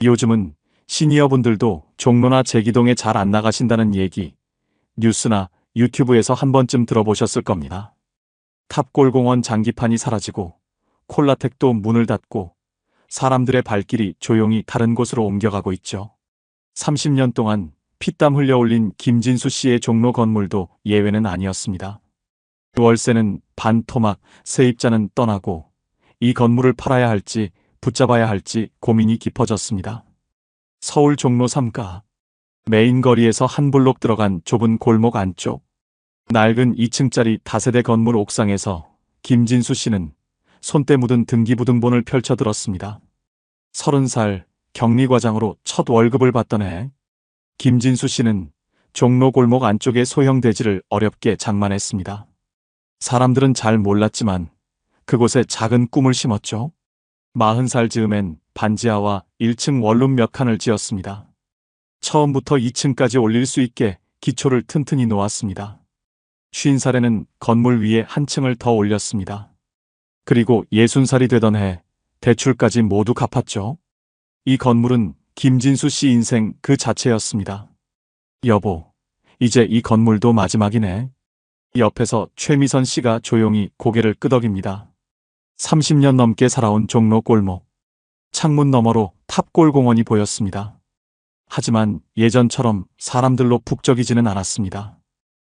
요즘은 시니어분들도 종로나 제기동에 잘 안 나가신다는 얘기, 뉴스나 유튜브에서 한 번쯤 들어보셨을 겁니다. 탑골공원 장기판이 사라지고 콜라텍도 문을 닫고 사람들의 발길이 조용히 다른 곳으로 옮겨가고 있죠. 30년 동안 피땀 흘려 올린 김진수 씨의 종로 건물도 예외는 아니었습니다. 월세는 반토막, 세입자는 떠나고 이 건물을 팔아야 할지 붙잡아야 할지 고민이 깊어졌습니다. 서울 종로 3가 메인 거리에서 한 블록 들어간 좁은 골목 안쪽 낡은 2층짜리 다세대 건물 옥상에서 김진수 씨는 손때 묻은 등기부등본을 펼쳐들었습니다. 30살 격리과장으로 첫 월급을 받던 해 김진수 씨는 종로 골목 안쪽의 소형 대지를 어렵게 장만했습니다. 사람들은 잘 몰랐지만 그곳에 작은 꿈을 심었죠. 40살 즈음엔 반지하와 1층 원룸 몇 칸을 지었습니다. 처음부터 2층까지 올릴 수 있게 기초를 튼튼히 놓았습니다. 50살에는 건물 위에 한 층을 더 올렸습니다. 그리고 60살이 되던 해 대출까지 모두 갚았죠. 이 건물은 김진수 씨 인생 그 자체였습니다. 여보, 이제 이 건물도 마지막이네. 옆에서 최미선 씨가 조용히 고개를 끄덕입니다. 30년 넘게 살아온 종로 골목. 창문 너머로 탑골공원이 보였습니다. 하지만 예전처럼 사람들로 북적이지는 않았습니다.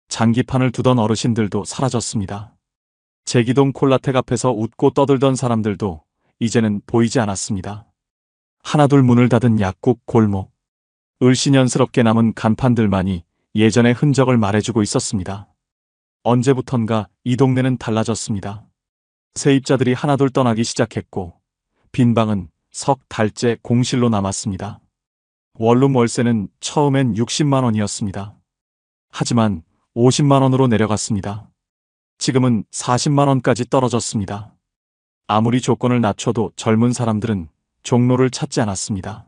장기판을 두던 어르신들도 사라졌습니다. 제기동 콜라텍 앞에서 웃고 떠들던 사람들도 이제는 보이지 않았습니다. 하나둘 문을 닫은 약국 골목. 을씨년스럽게 남은 간판들만이 예전의 흔적을 말해주고 있었습니다. 언제부턴가 이 동네는 달라졌습니다. 세입자들이 하나둘 떠나기 시작했고 빈 방은 석 달째 공실로 남았습니다. 원룸 월세는 처음엔 60만 원이었습니다. 하지만 50만 원으로 내려갔습니다. 지금은 40만 원까지 떨어졌습니다. 아무리 조건을 낮춰도 젊은 사람들은 종로를 찾지 않았습니다.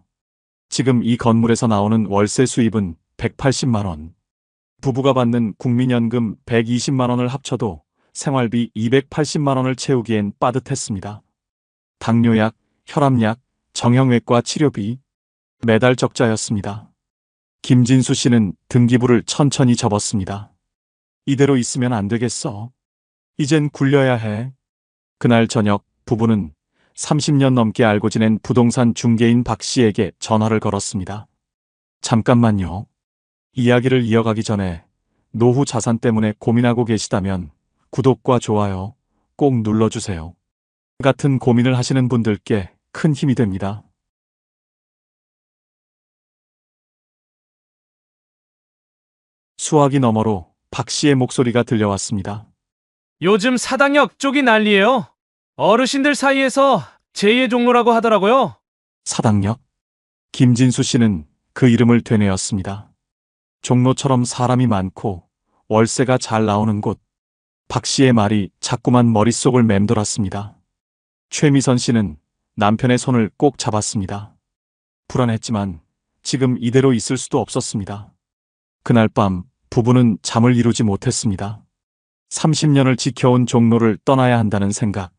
지금 이 건물에서 나오는 월세 수입은 180만 원. 부부가 받는 국민연금 120만 원을 합쳐도 생활비 280만 원을 채우기엔 빠듯했습니다. 당뇨약, 혈압약, 정형외과 치료비, 매달 적자였습니다. 김진수 씨는 등기부를 천천히 접었습니다. 이대로 있으면 안 되겠어. 이젠 굴려야 해. 그날 저녁 부부는 30년 넘게 알고 지낸 부동산 중개인 박 씨에게 전화를 걸었습니다. 잠깐만요. 이야기를 이어가기 전에 노후 자산 때문에 고민하고 계시다면 구독과 좋아요 꼭 눌러주세요. 같은 고민을 하시는 분들께 큰 힘이 됩니다. 수화기 너머로 박 씨의 목소리가 들려왔습니다. 요즘 사당역 쪽이 난리예요. 어르신들 사이에서 제2의 종로라고 하더라고요. 사당역? 김진수 씨는 그 이름을 되뇌었습니다. 종로처럼 사람이 많고 월세가 잘 나오는 곳. 박 씨의 말이 자꾸만 머릿속을 맴돌았습니다. 최미선 씨는 남편의 손을 꼭 잡았습니다. 불안했지만 지금 이대로 있을 수도 없었습니다. 그날 밤 부부는 잠을 이루지 못했습니다. 30년을 지켜온 종로를 떠나야 한다는 생각,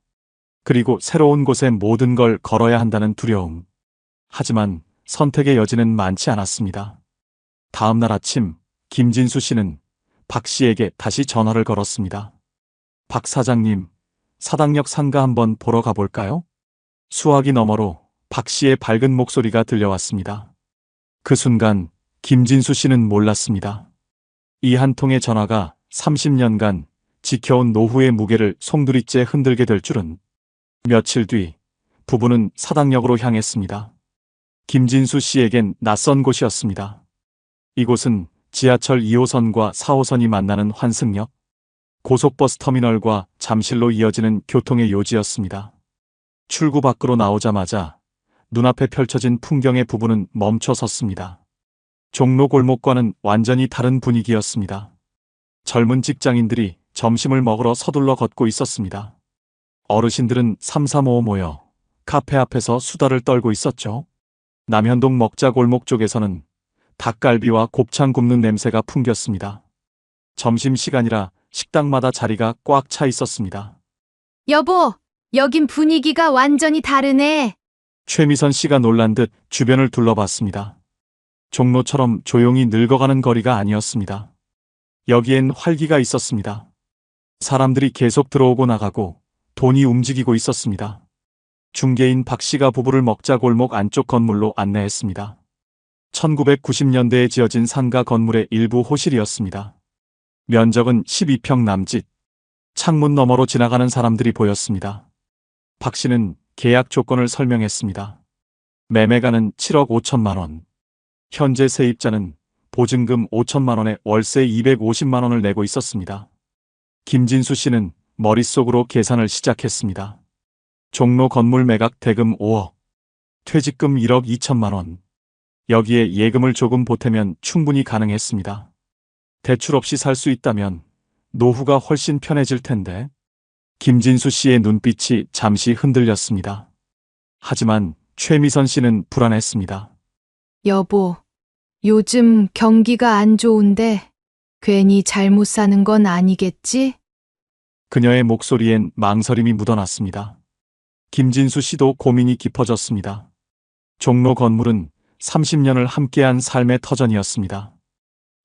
그리고 새로운 곳에 모든 걸 걸어야 한다는 두려움. 하지만 선택의 여지는 많지 않았습니다. 다음 날 아침 김진수 씨는 박 씨에게 다시 전화를 걸었습니다. 박 사장님, 사당역 상가 한번 보러 가볼까요? 수화기 너머로 박 씨의 밝은 목소리가 들려왔습니다. 그 순간 김진수 씨는 몰랐습니다. 이 한 통의 전화가 30년간 지켜온 노후의 무게를 송두리째 흔들게 될 줄은. 며칠 뒤 부부는 사당역으로 향했습니다. 김진수 씨에겐 낯선 곳이었습니다. 이곳은 지하철 2호선과 4호선이 만나는 환승역, 고속버스 터미널과 잠실로 이어지는 교통의 요지였습니다. 출구 밖으로 나오자마자 눈앞에 펼쳐진 풍경에 부부는 멈춰 섰습니다. 종로 골목과는 완전히 다른 분위기였습니다. 젊은 직장인들이 점심을 먹으러 서둘러 걷고 있었습니다. 어르신들은 삼삼오오 모여 카페 앞에서 수다를 떨고 있었죠. 남현동 먹자 골목 쪽에서는 닭갈비와 곱창 굽는 냄새가 풍겼습니다. 점심시간이라 식당마다 자리가 꽉 차 있었습니다. 여보, 여긴 분위기가 완전히 다르네. 최미선 씨가 놀란 듯 주변을 둘러봤습니다. 종로처럼 조용히 늙어가는 거리가 아니었습니다. 여기엔 활기가 있었습니다. 사람들이 계속 들어오고 나가고 돈이 움직이고 있었습니다. 중개인 박 씨가 부부를 먹자 골목 안쪽 건물로 안내했습니다. 1990년대에 지어진 상가 건물의 일부 호실이었습니다. 면적은 12평 남짓. 창문 너머로 지나가는 사람들이 보였습니다. 박 씨는 계약 조건을 설명했습니다. 매매가는 7억 5천만 원. 현재 세입자는 보증금 5천만 원에 월세 250만 원을 내고 있었습니다. 김진수 씨는 머릿속으로 계산을 시작했습니다. 종로 건물 매각 대금 5억, 퇴직금 1억 2천만 원. 여기에 예금을 조금 보태면 충분히 가능했습니다. 대출 없이 살 수 있다면 노후가 훨씬 편해질 텐데. 김진수 씨의 눈빛이 잠시 흔들렸습니다. 하지만 최미선 씨는 불안했습니다. 여보, 요즘 경기가 안 좋은데 괜히 잘못 사는 건 아니겠지? 그녀의 목소리엔 망설임이 묻어났습니다. 김진수 씨도 고민이 깊어졌습니다. 종로 건물은 30년을 함께한 삶의 터전이었습니다.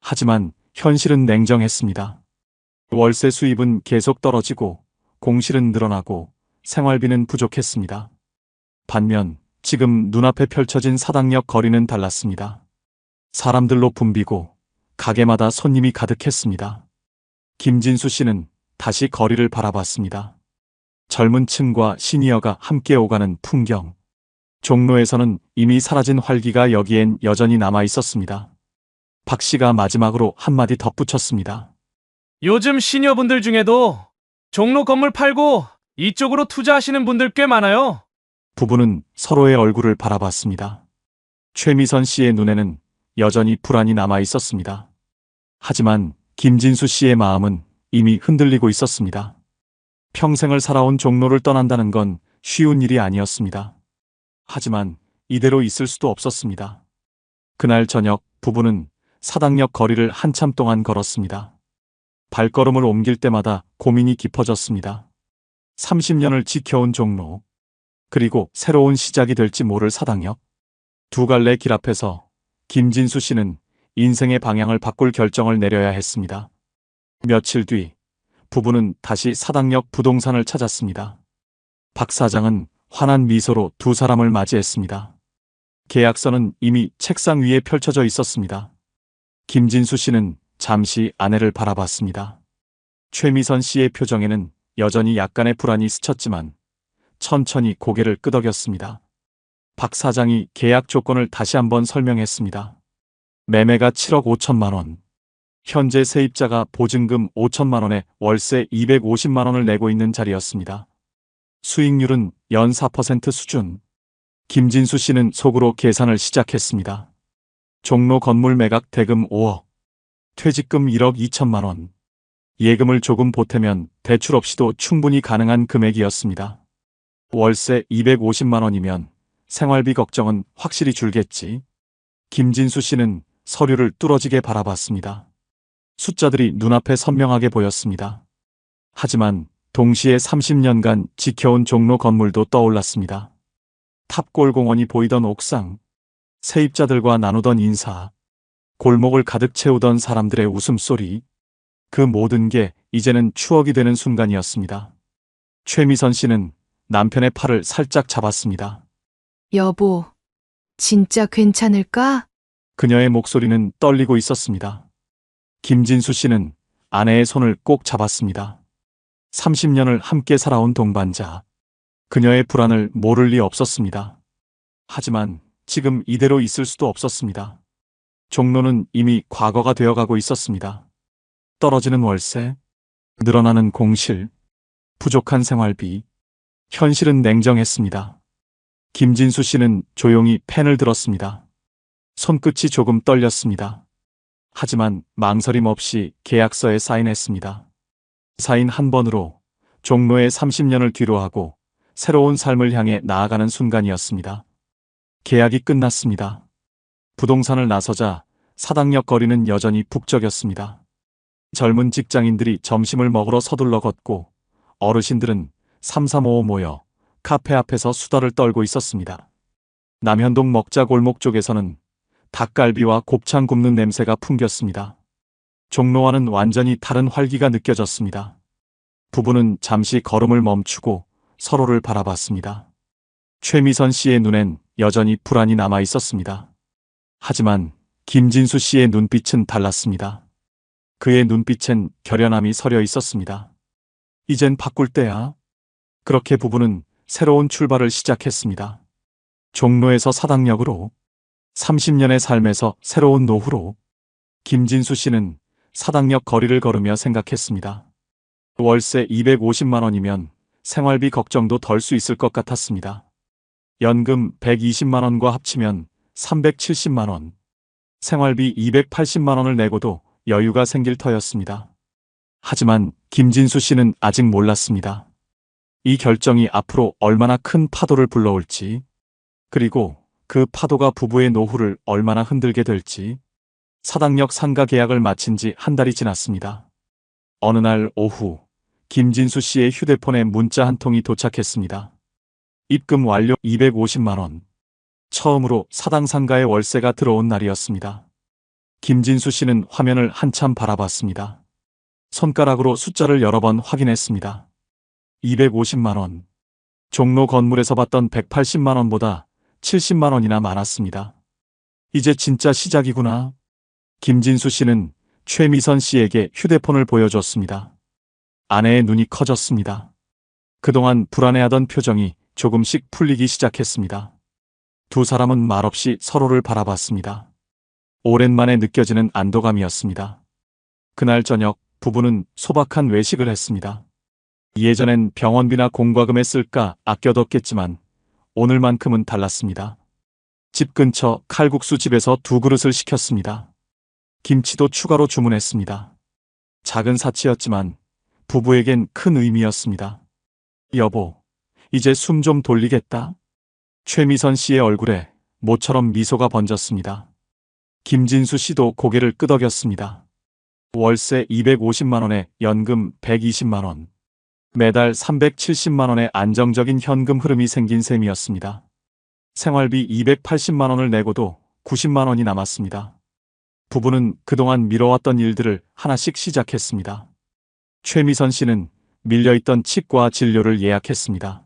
하지만 현실은 냉정했습니다. 월세 수입은 계속 떨어지고 공실은 늘어나고 생활비는 부족했습니다. 반면 지금 눈앞에 펼쳐진 사당역 거리는 달랐습니다. 사람들로 붐비고 가게마다 손님이 가득했습니다. 김진수 씨는 다시 거리를 바라봤습니다. 젊은 층과 시니어가 함께 오가는 풍경. 종로에서는 이미 사라진 활기가 여기엔 여전히 남아 있었습니다. 박 씨가 마지막으로 한마디 덧붙였습니다. 요즘 시니어분들 중에도 종로 건물 팔고 이쪽으로 투자하시는 분들 꽤 많아요. 부부는 서로의 얼굴을 바라봤습니다. 최미선 씨의 눈에는 여전히 불안이 남아 있었습니다. 하지만 김진수 씨의 마음은 이미 흔들리고 있었습니다. 평생을 살아온 종로를 떠난다는 건 쉬운 일이 아니었습니다. 하지만 이대로 있을 수도 없었습니다. 그날 저녁 부부는 사당역 거리를 한참 동안 걸었습니다. 발걸음을 옮길 때마다 고민이 깊어졌습니다. 30년을 지켜온 종로, 그리고 새로운 시작이 될지 모를 사당역. 두 갈래 길 앞에서 김진수 씨는 인생의 방향을 바꿀 결정을 내려야 했습니다. 며칠 뒤 부부는 다시 사당역 부동산을 찾았습니다. 박 사장은 환한 미소로 두 사람을 맞이했습니다. 계약서는 이미 책상 위에 펼쳐져 있었습니다. 김진수 씨는 잠시 아내를 바라봤습니다. 최미선 씨의 표정에는 여전히 약간의 불안이 스쳤지만 천천히 고개를 끄덕였습니다. 박 사장이 계약 조건을 다시 한번 설명했습니다. 매매가 7억 5천만 원. 현재 세입자가 보증금 5천만 원에 월세 250만 원을 내고 있는 자리였습니다. 수익률은 연 4% 수준. 김진수 씨는 속으로 계산을 시작했습니다. 종로 건물 매각 대금 5억. 퇴직금 1억 2천만 원. 예금을 조금 보태면 대출 없이도 충분히 가능한 금액이었습니다. 월세 250만 원이면 생활비 걱정은 확실히 줄겠지. 김진수 씨는 서류를 뚫어지게 바라봤습니다. 숫자들이 눈앞에 선명하게 보였습니다. 하지만 동시에 30년간 지켜온 종로 건물도 떠올랐습니다. 탑골공원이 보이던 옥상, 세입자들과 나누던 인사, 골목을 가득 채우던 사람들의 웃음소리, 그 모든 게 이제는 추억이 되는 순간이었습니다. 최미선 씨는 남편의 팔을 살짝 잡았습니다. 여보, 진짜 괜찮을까? 그녀의 목소리는 떨리고 있었습니다. 김진수 씨는 아내의 손을 꼭 잡았습니다. 30년을 함께 살아온 동반자. 그녀의 불안을 모를 리 없었습니다. 하지만 지금 이대로 있을 수도 없었습니다. 종로는 이미 과거가 되어가고 있었습니다. 떨어지는 월세, 늘어나는 공실, 부족한 생활비. 현실은 냉정했습니다. 김진수 씨는 조용히 펜을 들었습니다. 손끝이 조금 떨렸습니다. 하지만 망설임 없이 계약서에 사인했습니다. 사인 한 번으로 종로의 30년을 뒤로하고 새로운 삶을 향해 나아가는 순간이었습니다. 계약이 끝났습니다. 부동산을 나서자 사당역 거리는 여전히 북적였습니다. 젊은 직장인들이 점심을 먹으러 서둘러 걷고 어르신들은 삼삼오오 모여 카페 앞에서 수다를 떨고 있었습니다. 남현동 먹자 골목 쪽에서는 닭갈비와 곱창 굽는 냄새가 풍겼습니다. 종로와는 완전히 다른 활기가 느껴졌습니다. 부부는 잠시 걸음을 멈추고 서로를 바라봤습니다. 최미선 씨의 눈엔 여전히 불안이 남아 있었습니다. 하지만 김진수 씨의 눈빛은 달랐습니다. 그의 눈빛엔 결연함이 서려 있었습니다. 이젠 바꿀 때야. 그렇게 부부는 새로운 출발을 시작했습니다. 종로에서 사당역으로, 30년의 삶에서 새로운 노후로. 김진수 씨는 사당역 거리를 걸으며 생각했습니다. 월세 250만 원이면 생활비 걱정도 덜 수 있을 것 같았습니다. 연금 120만 원과 합치면 370만 원. 생활비 280만 원을 내고도 여유가 생길 터였습니다. 하지만 김진수 씨는 아직 몰랐습니다. 이 결정이 앞으로 얼마나 큰 파도를 불러올지, 그리고 그 파도가 부부의 노후를 얼마나 흔들게 될지. 사당역 상가 계약을 마친 지 한 달이 지났습니다. 어느 날 오후, 김진수 씨의 휴대폰에 문자 한 통이 도착했습니다. 입금 완료 250만 원. 처음으로 사당 상가의 월세가 들어온 날이었습니다. 김진수 씨는 화면을 한참 바라봤습니다. 손가락으로 숫자를 여러 번 확인했습니다. 250만 원. 종로 건물에서 받던 180만 원보다 70만 원이나 많았습니다. 이제 진짜 시작이구나. 김진수 씨는 최미선 씨에게 휴대폰을 보여줬습니다. 아내의 눈이 커졌습니다. 그동안 불안해하던 표정이 조금씩 풀리기 시작했습니다. 두 사람은 말없이 서로를 바라봤습니다. 오랜만에 느껴지는 안도감이었습니다. 그날 저녁 부부는 소박한 외식을 했습니다. 예전엔 병원비나 공과금에 쓸까 아껴뒀겠지만 오늘만큼은 달랐습니다. 집 근처 칼국수 집에서 2그릇을 시켰습니다. 김치도 추가로 주문했습니다. 작은 사치였지만 부부에겐 큰 의미였습니다. 여보, 이제 숨 좀 돌리겠다. 최미선 씨의 얼굴에 모처럼 미소가 번졌습니다. 김진수 씨도 고개를 끄덕였습니다. 월세 250만 원에 연금 120만 원. 매달 370만 원의 안정적인 현금 흐름이 생긴 셈이었습니다. 생활비 280만 원을 내고도 90만 원이 남았습니다. 부부는 그동안 미뤄왔던 일들을 하나씩 시작했습니다. 최미선 씨는 밀려있던 치과 진료를 예약했습니다.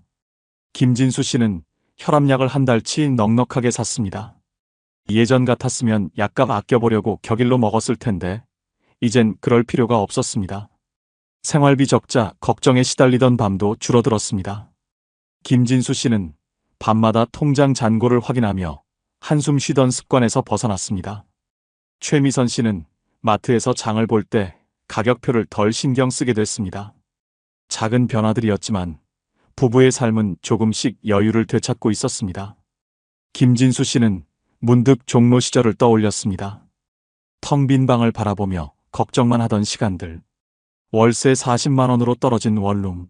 김진수 씨는 혈압약을 한 달치 넉넉하게 샀습니다. 예전 같았으면 약값 아껴보려고 격일로 먹었을 텐데 이젠 그럴 필요가 없었습니다. 생활비 적자 걱정에 시달리던 밤도 줄어들었습니다. 김진수 씨는 밤마다 통장 잔고를 확인하며 한숨 쉬던 습관에서 벗어났습니다. 최미선 씨는 마트에서 장을 볼 때 가격표를 덜 신경 쓰게 됐습니다. 작은 변화들이었지만 부부의 삶은 조금씩 여유를 되찾고 있었습니다. 김진수 씨는 문득 종로 시절을 떠올렸습니다. 텅 빈 방을 바라보며 걱정만 하던 시간들. 월세 40만 원으로 떨어진 원룸.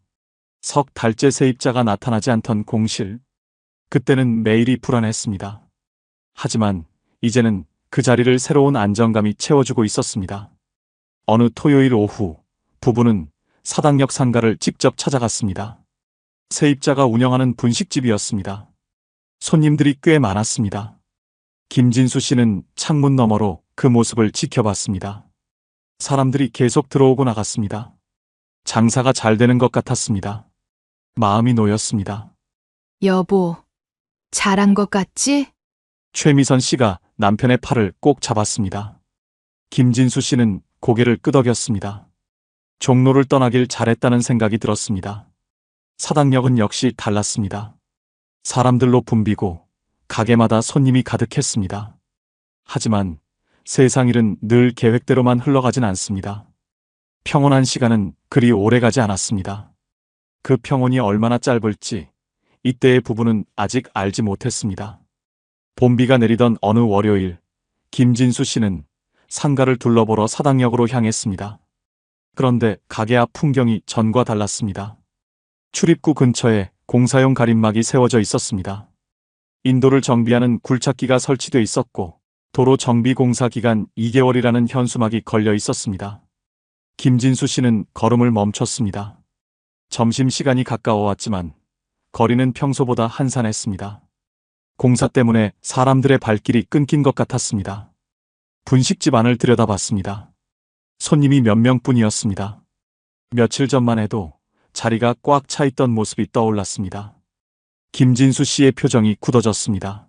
석 달째 세입자가 나타나지 않던 공실. 그때는 매일이 불안했습니다. 하지만 이제는 그 자리를 새로운 안정감이 채워주고 있었습니다. 어느 토요일 오후, 부부는 사당역 상가를 직접 찾아갔습니다. 세입자가 운영하는 분식집이었습니다. 손님들이 꽤 많았습니다. 김진수 씨는 창문 너머로 그 모습을 지켜봤습니다. 사람들이 계속 들어오고 나갔습니다. 장사가 잘 되는 것 같았습니다. 마음이 놓였습니다. 여보, 잘한 것 같지? 최미선 씨가 남편의 팔을 꼭 잡았습니다. 김진수 씨는 고개를 끄덕였습니다. 종로를 떠나길 잘했다는 생각이 들었습니다. 사당역은 역시 달랐습니다. 사람들로 붐비고 가게마다 손님이 가득했습니다. 하지만 세상 일은 늘 계획대로만 흘러가진 않습니다. 평온한 시간은 그리 오래가지 않았습니다. 그 평온이 얼마나 짧을지 이때의 부부는 아직 알지 못했습니다. 봄비가 내리던 어느 월요일, 김진수 씨는 상가를 둘러보러 사당역으로 향했습니다. 그런데 가게 앞 풍경이 전과 달랐습니다. 출입구 근처에 공사용 가림막이 세워져 있었습니다. 인도를 정비하는 굴착기가 설치돼 있었고 도로 정비 공사 기간 2개월이라는 현수막이 걸려 있었습니다. 김진수 씨는 걸음을 멈췄습니다. 점심시간이 가까워왔지만 거리는 평소보다 한산했습니다. 공사 때문에 사람들의 발길이 끊긴 것 같았습니다. 분식집 안을 들여다봤습니다. 손님이 몇 명뿐이었습니다. 며칠 전만 해도 자리가 꽉 차 있던 모습이 떠올랐습니다. 김진수 씨의 표정이 굳어졌습니다.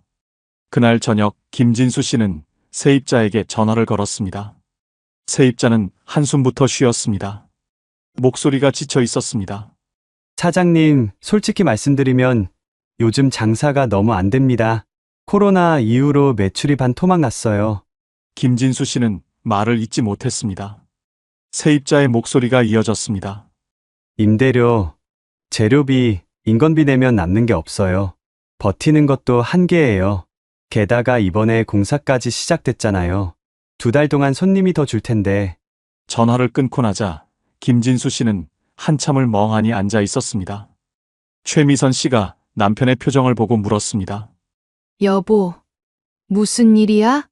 그날 저녁 김진수 씨는 세입자에게 전화를 걸었습니다. 세입자는 한숨부터 쉬었습니다. 목소리가 지쳐 있었습니다. 사장님, 솔직히 말씀드리면 요즘 장사가 너무 안 됩니다. 코로나 이후로 매출이 반 토막 났어요. 김진수 씨는 말을 잇지 못했습니다. 세입자의 목소리가 이어졌습니다. 임대료, 재료비, 인건비 내면 남는 게 없어요. 버티는 것도 한계예요. 게다가 이번에 공사까지 시작됐잖아요. 2달 동안 손님이 더 줄 텐데. 전화를 끊고 나자 김진수 씨는 한참을 멍하니 앉아 있었습니다. 최미선 씨가 남편의 표정을 보고 물었습니다. 여보, 무슨 일이야?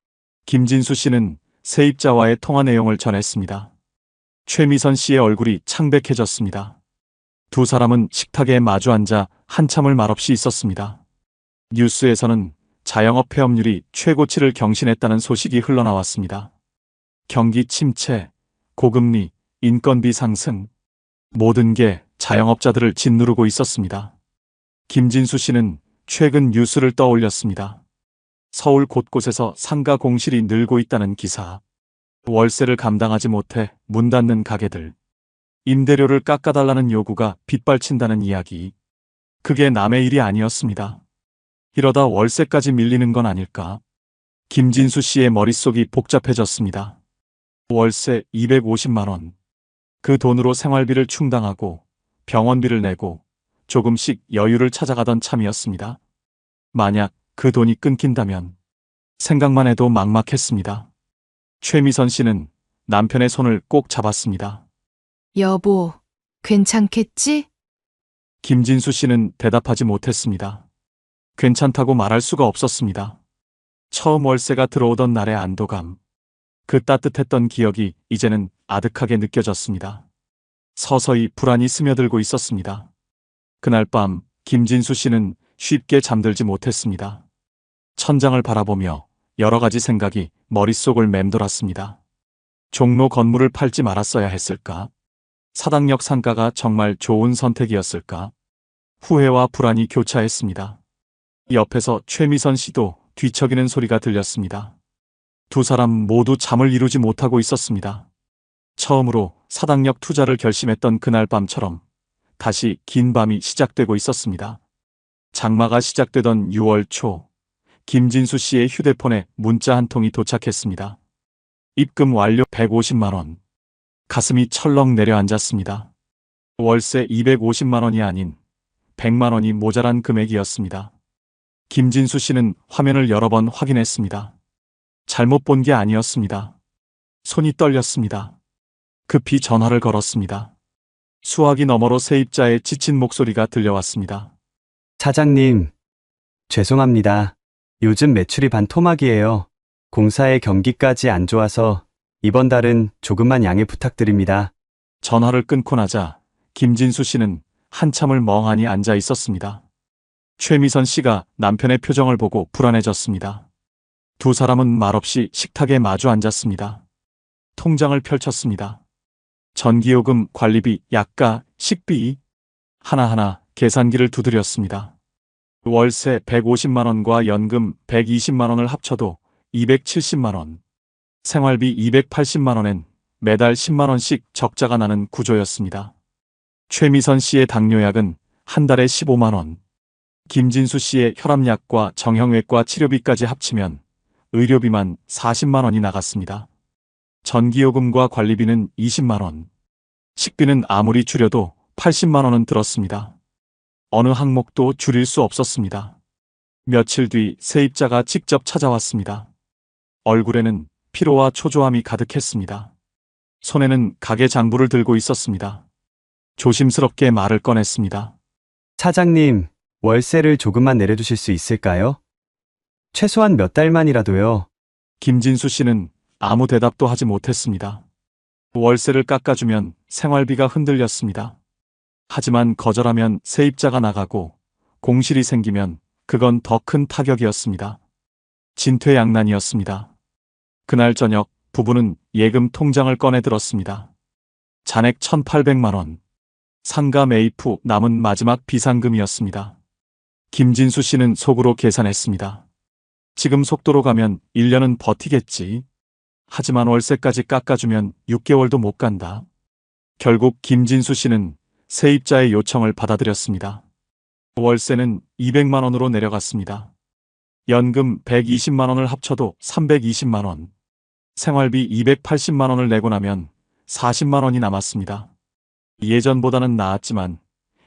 김진수 씨는 세입자와의 통화 내용을 전했습니다. 최미선 씨의 얼굴이 창백해졌습니다. 두 사람은 식탁에 마주 앉아 한참을 말없이 있었습니다. 뉴스에서는 자영업 폐업률이 최고치를 경신했다는 소식이 흘러나왔습니다. 경기 침체, 고금리, 인건비 상승, 모든 게 자영업자들을 짓누르고 있었습니다. 김진수 씨는 최근 뉴스를 떠올렸습니다. 서울 곳곳에서 상가 공실이 늘고 있다는 기사, 월세를 감당하지 못해 문 닫는 가게들, 임대료를 깎아달라는 요구가 빗발친다는 이야기. 그게 남의 일이 아니었습니다. 이러다 월세까지 밀리는 건 아닐까? 김진수 씨의 머릿속이 복잡해졌습니다. 월세 250만 원. 그 돈으로 생활비를 충당하고 병원비를 내고 조금씩 여유를 찾아가던 참이었습니다. 만약 그 돈이 끊긴다면 생각만 해도 막막했습니다. 최미선 씨는 남편의 손을 꼭 잡았습니다. 여보, 괜찮겠지? 김진수 씨는 대답하지 못했습니다. 괜찮다고 말할 수가 없었습니다. 처음 월세가 들어오던 날의 안도감, 그 따뜻했던 기억이 이제는 아득하게 느껴졌습니다. 서서히 불안이 스며들고 있었습니다. 그날 밤 김진수 씨는 쉽게 잠들지 못했습니다. 천장을 바라보며 여러 가지 생각이 머릿속을 맴돌았습니다. 종로 건물을 팔지 말았어야 했을까? 사당역 상가가 정말 좋은 선택이었을까? 후회와 불안이 교차했습니다. 옆에서 최미선 씨도 뒤척이는 소리가 들렸습니다. 두 사람 모두 잠을 이루지 못하고 있었습니다. 처음으로 사당역 투자를 결심했던 그날 밤처럼 다시 긴 밤이 시작되고 있었습니다. 장마가 시작되던 6월 초, 김진수 씨의 휴대폰에 문자 한 통이 도착했습니다. 입금 완료 150만 원. 가슴이 철렁 내려앉았습니다. 월세 250만 원이 아닌 100만 원이 모자란 금액이었습니다. 김진수 씨는 화면을 여러 번 확인했습니다. 잘못 본 게 아니었습니다. 손이 떨렸습니다. 급히 전화를 걸었습니다. 수화기 너머로 세입자의 지친 목소리가 들려왔습니다. 사장님, 죄송합니다. 요즘 매출이 반 토막이에요. 공사의 경기까지 안 좋아서 이번 달은 조금만 양해 부탁드립니다. 전화를 끊고 나자 김진수 씨는 한참을 멍하니 앉아 있었습니다. 최미선 씨가 남편의 표정을 보고 불안해졌습니다. 두 사람은 말없이 식탁에 마주 앉았습니다. 통장을 펼쳤습니다. 전기요금, 관리비, 약가, 식비 하나하나 계산기를 두드렸습니다. 월세 150만 원과 연금 120만 원을 합쳐도 270만 원, 생활비 280만 원엔 매달 10만 원씩 적자가 나는 구조였습니다. 최미선 씨의 당뇨약은 한 달에 15만 원, 김진수 씨의 혈압약과 정형외과 치료비까지 합치면 의료비만 40만 원이 나갔습니다. 전기요금과 관리비는 20만 원, 식비는 아무리 줄여도 80만 원은 들었습니다. 어느 항목도 줄일 수 없었습니다. 며칠 뒤 세입자가 직접 찾아왔습니다. 얼굴에는 피로와 초조함이 가득했습니다. 손에는 가게 장부를 들고 있었습니다. 조심스럽게 말을 꺼냈습니다. 사장님, 월세를 조금만 내려주실 수 있을까요? 최소한 몇 달만이라도요. 김진수 씨는 아무 대답도 하지 못했습니다. 월세를 깎아주면 생활비가 흔들렸습니다. 하지만 거절하면 세입자가 나가고 공실이 생기면 그건 더 큰 타격이었습니다. 진퇴양난이었습니다. 그날 저녁 부부는 예금 통장을 꺼내 들었습니다. 잔액 1,800만 원. 상가 매입 후 남은 마지막 비상금이었습니다. 김진수 씨는 속으로 계산했습니다. 지금 속도로 가면 1년은 버티겠지. 하지만 월세까지 깎아주면 6개월도 못 간다. 결국 김진수 씨는 세입자의 요청을 받아들였습니다. 월세는 200만 원으로 내려갔습니다. 연금 120만 원을 합쳐도 320만 원. 생활비 280만 원을 내고 나면 40만 원이 남았습니다. 예전보다는 나았지만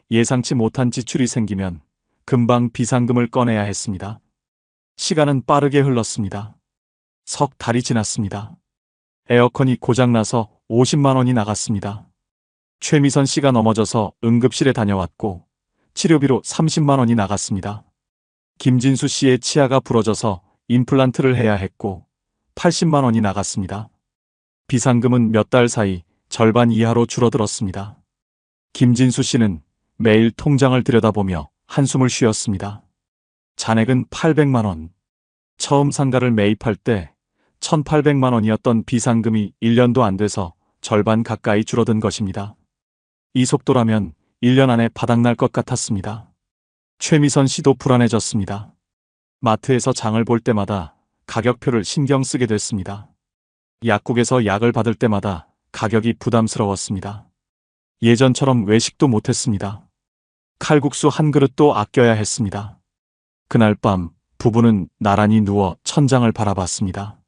예상치 못한 지출이 생기면 금방 비상금을 꺼내야 했습니다. 시간은 빠르게 흘렀습니다. 석 달이 지났습니다. 에어컨이 고장나서 50만 원이 나갔습니다. 최미선 씨가 넘어져서 응급실에 다녀왔고 치료비로 30만 원이 나갔습니다. 김진수 씨의 치아가 부러져서 임플란트를 해야 했고 80만 원이 나갔습니다. 비상금은 몇 달 사이 절반 이하로 줄어들었습니다. 김진수 씨는 매일 통장을 들여다보며 한숨을 쉬었습니다. 잔액은 800만 원. 처음 상가를 매입할 때 1,800만 원이었던 비상금이 1년도 안 돼서 절반 가까이 줄어든 것입니다. 이 속도라면 1년 안에 바닥날 것 같았습니다. 최미선 씨도 불안해졌습니다. 마트에서 장을 볼 때마다 가격표를 신경 쓰게 됐습니다. 약국에서 약을 받을 때마다 가격이 부담스러웠습니다. 예전처럼 외식도 못했습니다. 칼국수 한 그릇도 아껴야 했습니다. 그날 밤 부부는 나란히 누워 천장을 바라봤습니다.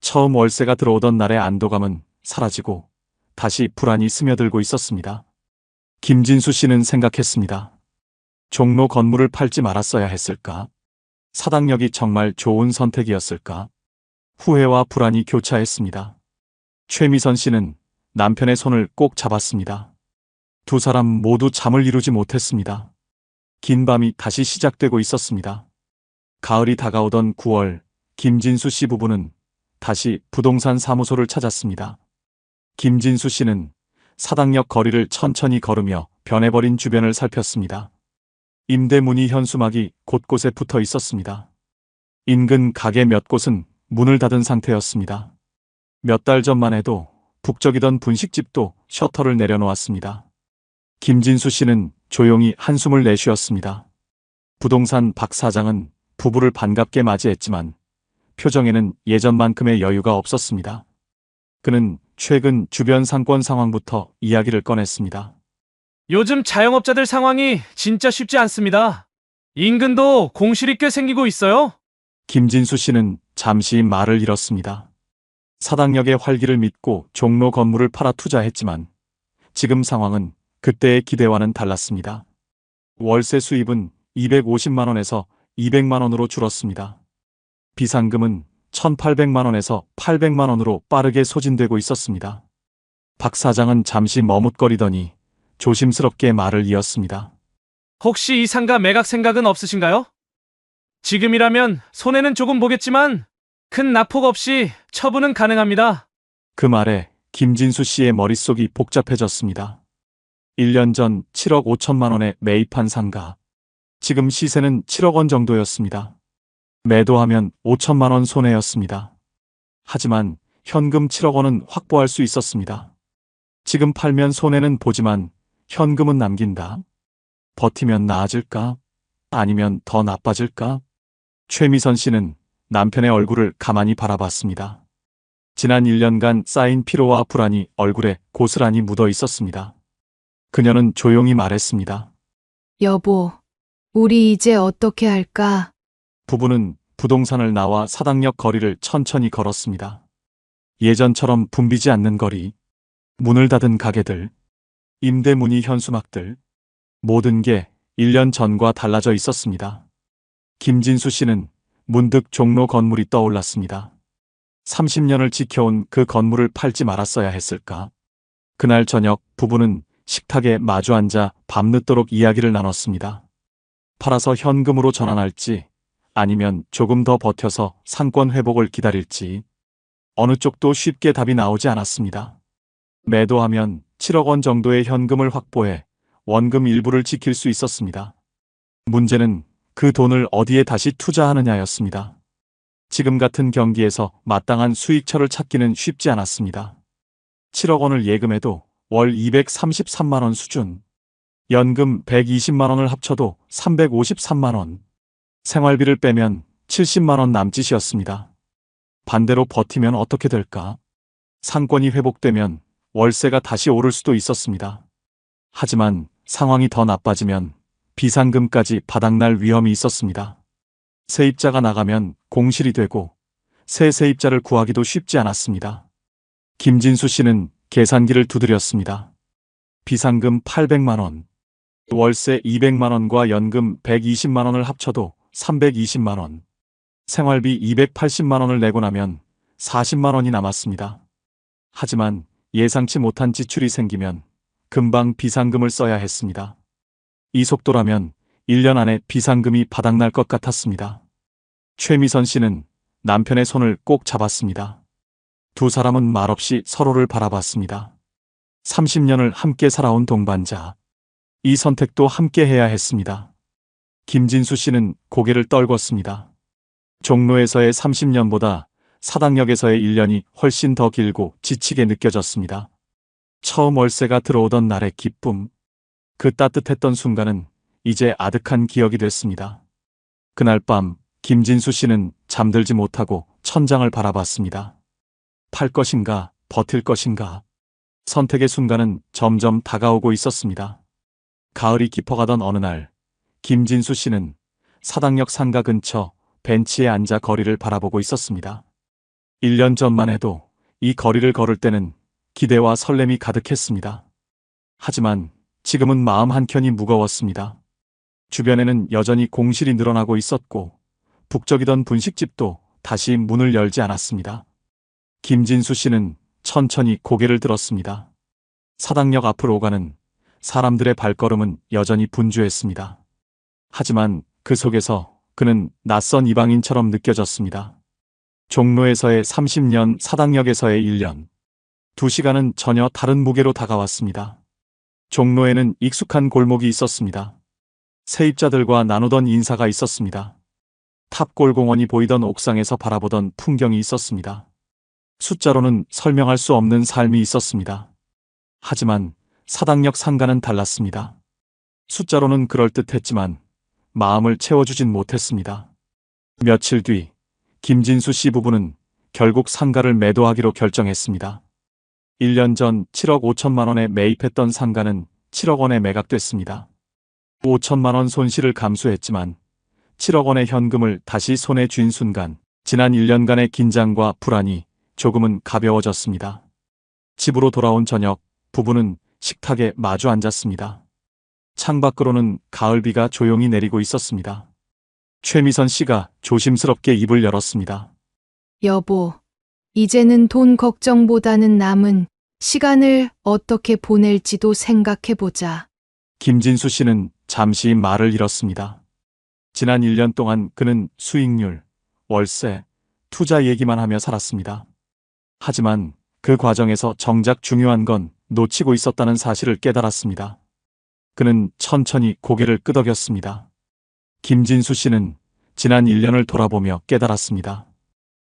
처음 월세가 들어오던 날의 안도감은 사라지고 다시 불안이 스며들고 있었습니다. 김진수 씨는 생각했습니다. 종로 건물을 팔지 말았어야 했을까? 사당역이 정말 좋은 선택이었을까? 후회와 불안이 교차했습니다. 최미선 씨는 남편의 손을 꼭 잡았습니다. 두 사람 모두 잠을 이루지 못했습니다. 긴 밤이 다시 시작되고 있었습니다. 가을이 다가오던 9월, 김진수 씨 부부는 다시 부동산 사무소를 찾았습니다. 김진수 씨는 사당역 거리를 천천히 걸으며 변해버린 주변을 살폈습니다. 임대 문의 현수막이 곳곳에 붙어 있었습니다. 인근 가게 몇 곳은 문을 닫은 상태였습니다. 몇 달 전만 해도 북적이던 분식집도 셔터를 내려놓았습니다. 김진수 씨는 조용히 한숨을 내쉬었습니다. 부동산 박 사장은 부부를 반갑게 맞이했지만 표정에는 예전만큼의 여유가 없었습니다. 그는 최근 주변 상권 상황부터 이야기를 꺼냈습니다. 요즘 자영업자들 상황이 진짜 쉽지 않습니다. 인근도 공실이 꽤 생기고 있어요. 김진수 씨는 잠시 말을 잃었습니다. 사당역의 활기를 믿고 종로 건물을 팔아 투자했지만 지금 상황은 그때의 기대와는 달랐습니다. 월세 수입은 250만 원에서 200만 원으로 줄었습니다. 비상금은 1,800만 원에서 800만 원으로 빠르게 소진되고 있었습니다. 박 사장은 잠시 머뭇거리더니 조심스럽게 말을 이었습니다. 혹시 이 상가 매각 생각은 없으신가요? 지금이라면 손해는 조금 보겠지만 큰 낙폭 없이 처분은 가능합니다. 그 말에 김진수 씨의 머릿속이 복잡해졌습니다. 1년 전 7억 5천만 원에 매입한 상가. 지금 시세는 7억 원 정도였습니다. 매도하면 5천만 원 손해였습니다. 하지만 현금 7억 원은 확보할 수 있었습니다. 지금 팔면 손해는 보지만 현금은 남긴다. 버티면 나아질까? 아니면 더 나빠질까? 최미선 씨는 남편의 얼굴을 가만히 바라봤습니다. 지난 1년간 쌓인 피로와 불안이 얼굴에 고스란히 묻어 있었습니다. 그녀는 조용히 말했습니다. 여보, 우리 이제 어떻게 할까? 부부는 부동산을 나와 사당역 거리를 천천히 걸었습니다. 예전처럼 붐비지 않는 거리, 문을 닫은 가게들, 임대 문의 현수막들, 모든 게 1년 전과 달라져 있었습니다. 김진수 씨는 문득 종로 건물이 떠올랐습니다. 30년을 지켜온 그 건물을 팔지 말았어야 했을까? 그날 저녁 부부는 식탁에 마주 앉아 밤늦도록 이야기를 나눴습니다. 팔아서 현금으로 전환할지 아니면 조금 더 버텨서 상권 회복을 기다릴지 어느 쪽도 쉽게 답이 나오지 않았습니다. 매도하면 7억 원 정도의 현금을 확보해 원금 일부를 지킬 수 있었습니다. 문제는 그 돈을 어디에 다시 투자하느냐였습니다. 지금 같은 경기에서 마땅한 수익처를 찾기는 쉽지 않았습니다. 7억 원을 예금해도 월 233만 원 수준, 연금 120만 원을 합쳐도 353만 원, 생활비를 빼면 70만 원 남짓이었습니다. 반대로 버티면 어떻게 될까? 상권이 회복되면 월세가 다시 오를 수도 있었습니다. 하지만 상황이 더 나빠지면 비상금까지 바닥날 위험이 있었습니다. 세입자가 나가면 공실이 되고 새 세입자를 구하기도 쉽지 않았습니다. 김진수 씨는 계산기를 두드렸습니다. 비상금 800만 원, 월세 200만 원과 연금 120만 원을 합쳐도 320만 원, 생활비 280만 원을 내고 나면 40만 원이 남았습니다. 하지만 예상치 못한 지출이 생기면 금방 비상금을 써야 했습니다. 이 속도라면 1년 안에 비상금이 바닥날 것 같았습니다. 최미선 씨는 남편의 손을 꼭 잡았습니다. 두 사람은 말없이 서로를 바라봤습니다. 30년을 함께 살아온 동반자. 이 선택도 함께 해야 했습니다. 김진수 씨는 고개를 떨궜습니다. 종로에서의 30년보다 사당역에서의 1년이 훨씬 더 길고 지치게 느껴졌습니다. 처음 월세가 들어오던 날의 기쁨, 그 따뜻했던 순간은 이제 아득한 기억이 됐습니다. 그날 밤 김진수 씨는 잠들지 못하고 천장을 바라봤습니다. 팔 것인가, 버틸 것인가. 선택의 순간은 점점 다가오고 있었습니다. 가을이 깊어가던 어느 날, 김진수 씨는 사당역 상가 근처 벤치에 앉아 거리를 바라보고 있었습니다. 1년 전만 해도 이 거리를 걸을 때는 기대와 설렘이 가득했습니다. 하지만 지금은 마음 한켠이 무거웠습니다. 주변에는 여전히 공실이 늘어나고 있었고 북적이던 분식집도 다시 문을 열지 않았습니다. 김진수 씨는 천천히 고개를 들었습니다. 사당역 앞으로 오가는 사람들의 발걸음은 여전히 분주했습니다. 하지만 그 속에서 그는 낯선 이방인처럼 느껴졌습니다. 종로에서의 30년, 사당역에서의 1년. 2시간은 전혀 다른 무게로 다가왔습니다. 종로에는 익숙한 골목이 있었습니다. 세입자들과 나누던 인사가 있었습니다. 탑골공원이 보이던 옥상에서 바라보던 풍경이 있었습니다. 숫자로는 설명할 수 없는 삶이 있었습니다. 하지만 사당역 상가는 달랐습니다. 숫자로는 그럴듯했지만 마음을 채워주진 못했습니다. 며칠 뒤 김진수 씨 부부는 결국 상가를 매도하기로 결정했습니다. 1년 전 7억 5천만 원에 매입했던 상가는 7억 원에 매각됐습니다. 5천만 원 손실을 감수했지만 7억 원의 현금을 다시 손에 쥔 순간 지난 1년간의 긴장과 불안이 조금은 가벼워졌습니다. 집으로 돌아온 저녁, 부부는 식탁에 마주 앉았습니다. 창밖으로는 가을비가 조용히 내리고 있었습니다. 최미선 씨가 조심스럽게 입을 열었습니다. 여보, 이제는 돈 걱정보다는 남은 시간을 어떻게 보낼지도 생각해보자. 김진수 씨는 잠시 말을 잃었습니다. 지난 1년 동안 그는 수익률, 월세, 투자 얘기만 하며 살았습니다. 하지만 그 과정에서 정작 중요한 건 놓치고 있었다는 사실을 깨달았습니다. 그는 천천히 고개를 끄덕였습니다. 김진수 씨는 지난 1년을 돌아보며 깨달았습니다.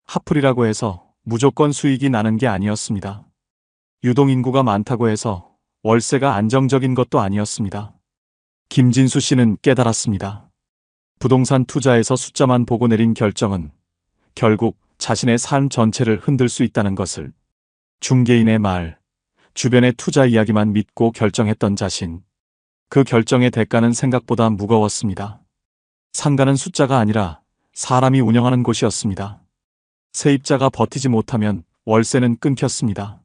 하풀이라고 해서 무조건 수익이 나는 게 아니었습니다. 유동인구가 많다고 해서 월세가 안정적인 것도 아니었습니다. 김진수 씨는 깨달았습니다. 부동산 투자에서 숫자만 보고 내린 결정은 결국 자신의 삶 전체를 흔들 수 있다는 것을, 중개인의 말, 주변의 투자 이야기만 믿고 결정했던 자신, 그 결정의 대가는 생각보다 무거웠습니다. 상가는 숫자가 아니라 사람이 운영하는 곳이었습니다. 세입자가 버티지 못하면 월세는 끊겼습니다.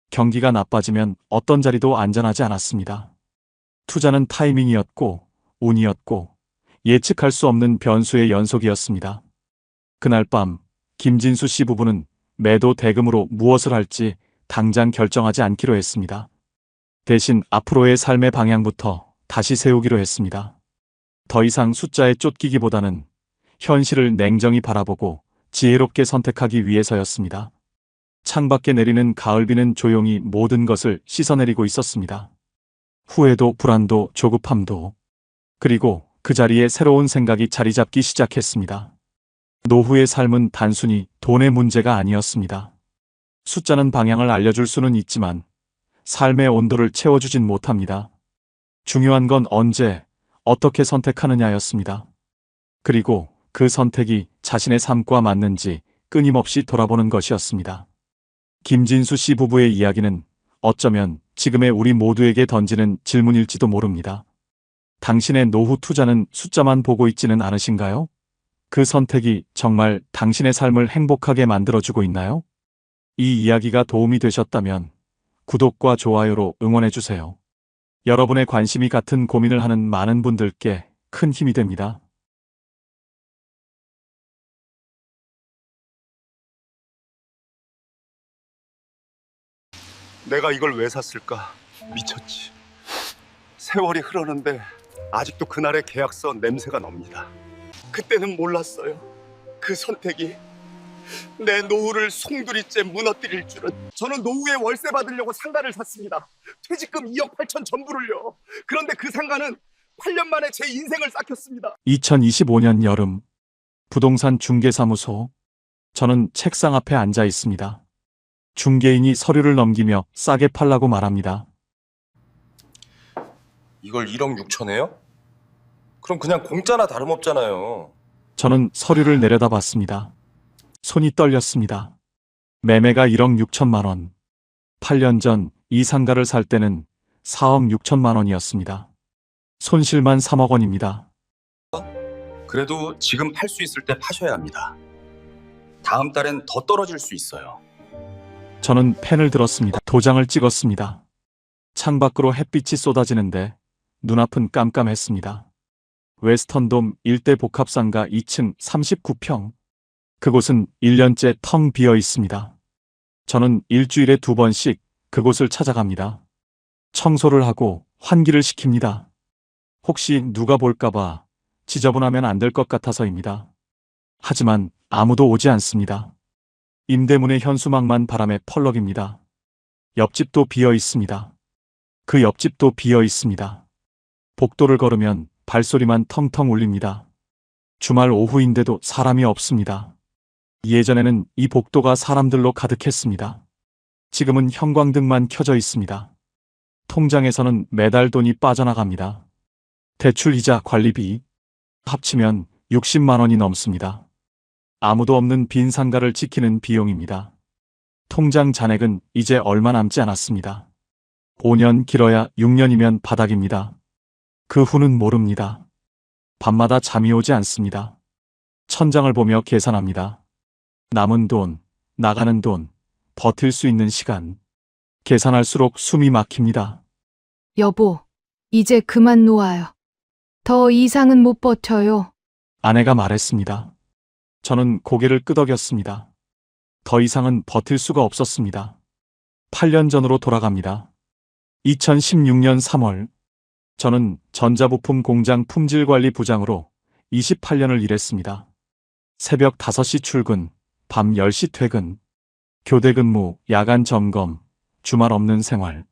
경기가 나빠지면 어떤 자리도 안전하지 않았습니다. 투자는 타이밍이었고 운이었고 예측할 수 없는 변수의 연속이었습니다. 그날 밤 김진수 씨 부부는 매도 대금으로 무엇을 할지 당장 결정하지 않기로 했습니다. 대신 앞으로의 삶의 방향부터 다시 세우기로 했습니다. 더 이상 숫자에 쫓기기보다는 현실을 냉정히 바라보고 지혜롭게 선택하기 위해서였습니다. 창밖에 내리는 가을비는 조용히 모든 것을 씻어내리고 있었습니다. 후회도 불안도 조급함도, 그리고 그 자리에 새로운 생각이 자리 잡기 시작했습니다. 노후의 삶은 단순히 돈의 문제가 아니었습니다. 숫자는 방향을 알려줄 수는 있지만 삶의 온도를 채워주진 못합니다. 중요한 건 언제, 어떻게 선택하느냐였습니다. 그리고 그 선택이 자신의 삶과 맞는지 끊임없이 돌아보는 것이었습니다. 김진수 씨 부부의 이야기는 어쩌면 지금의 우리 모두에게 던지는 질문일지도 모릅니다. 당신의 노후 투자는 숫자만 보고 있지는 않으신가요? 그 선택이 정말 당신의 삶을 행복하게 만들어주고 있나요? 이 이야기가 도움이 되셨다면 구독과 좋아요로 응원해주세요. 여러분의 관심이 같은 고민을 하는 많은 분들께 큰 힘이 됩니다. 내가 이걸 왜 샀을까? 미쳤지. 세월이 흐르는데 아직도 그날의 계약서 냄새가 납니다. 그때는 몰랐어요. 그 선택이 내 노후를 송두리째 무너뜨릴 줄은. 저는 노후에 월세 받으려고 상가를 샀습니다. 퇴직금 2억 8천 전부를요. 그런데 그 상가는 8년 만에 제 인생을 싹혔습니다. 2025년 여름, 부동산 중개사무소. 저는 책상 앞에 앉아 있습니다. 중개인이 서류를 넘기며 싸게 팔라고 말합니다. 이걸 1억 6천에요? 그럼 그냥 공짜나 다름없잖아요. 저는 서류를 내려다봤습니다. 손이 떨렸습니다. 매매가 1억 6천만 원. 8년 전 이 상가를 살 때는 4억 6천만 원이었습니다. 손실만 3억 원입니다. 그래도 지금 팔 수 있을 때 파셔야 합니다. 다음 달엔 더 떨어질 수 있어요. 저는 펜을 들었습니다. 도장을 찍었습니다. 창밖으로 햇빛이 쏟아지는데 눈앞은 깜깜했습니다. 웨스턴돔 일대 복합상가 2층 39평. 그곳은 1년째 텅 비어 있습니다. 저는 일주일에 2번씩 그곳을 찾아갑니다. 청소를 하고 환기를 시킵니다. 혹시 누가 볼까봐 지저분하면 안 될 것 같아서입니다. 하지만 아무도 오지 않습니다. 임대문의 현수막만 바람에 펄럭입니다. 옆집도 비어 있습니다. 그 옆집도 비어 있습니다. 복도를 걸으면 발소리만 텅텅 울립니다. 주말 오후인데도 사람이 없습니다. 예전에는 이 복도가 사람들로 가득했습니다. 지금은 형광등만 켜져 있습니다. 통장에서는 매달 돈이 빠져나갑니다. 대출이자 관리비 합치면 60만 원이 넘습니다. 아무도 없는 빈 상가를 지키는 비용입니다. 통장 잔액은 이제 얼마 남지 않았습니다. 5년 길어야 6년이면 바닥입니다. 그 후는 모릅니다. 밤마다 잠이 오지 않습니다. 천장을 보며 계산합니다. 남은 돈, 나가는 돈, 버틸 수 있는 시간. 계산할수록 숨이 막힙니다. 여보, 이제 그만 놓아요. 더 이상은 못 버텨요. 아내가 말했습니다. 저는 고개를 끄덕였습니다. 더 이상은 버틸 수가 없었습니다. 8년 전으로 돌아갑니다. 2016년 3월, 저는 전자부품 공장 품질관리 부장으로 28년을 일했습니다. 새벽 5시 출근, 밤 10시 퇴근, 교대 근무, 야간 점검, 주말 없는 생활.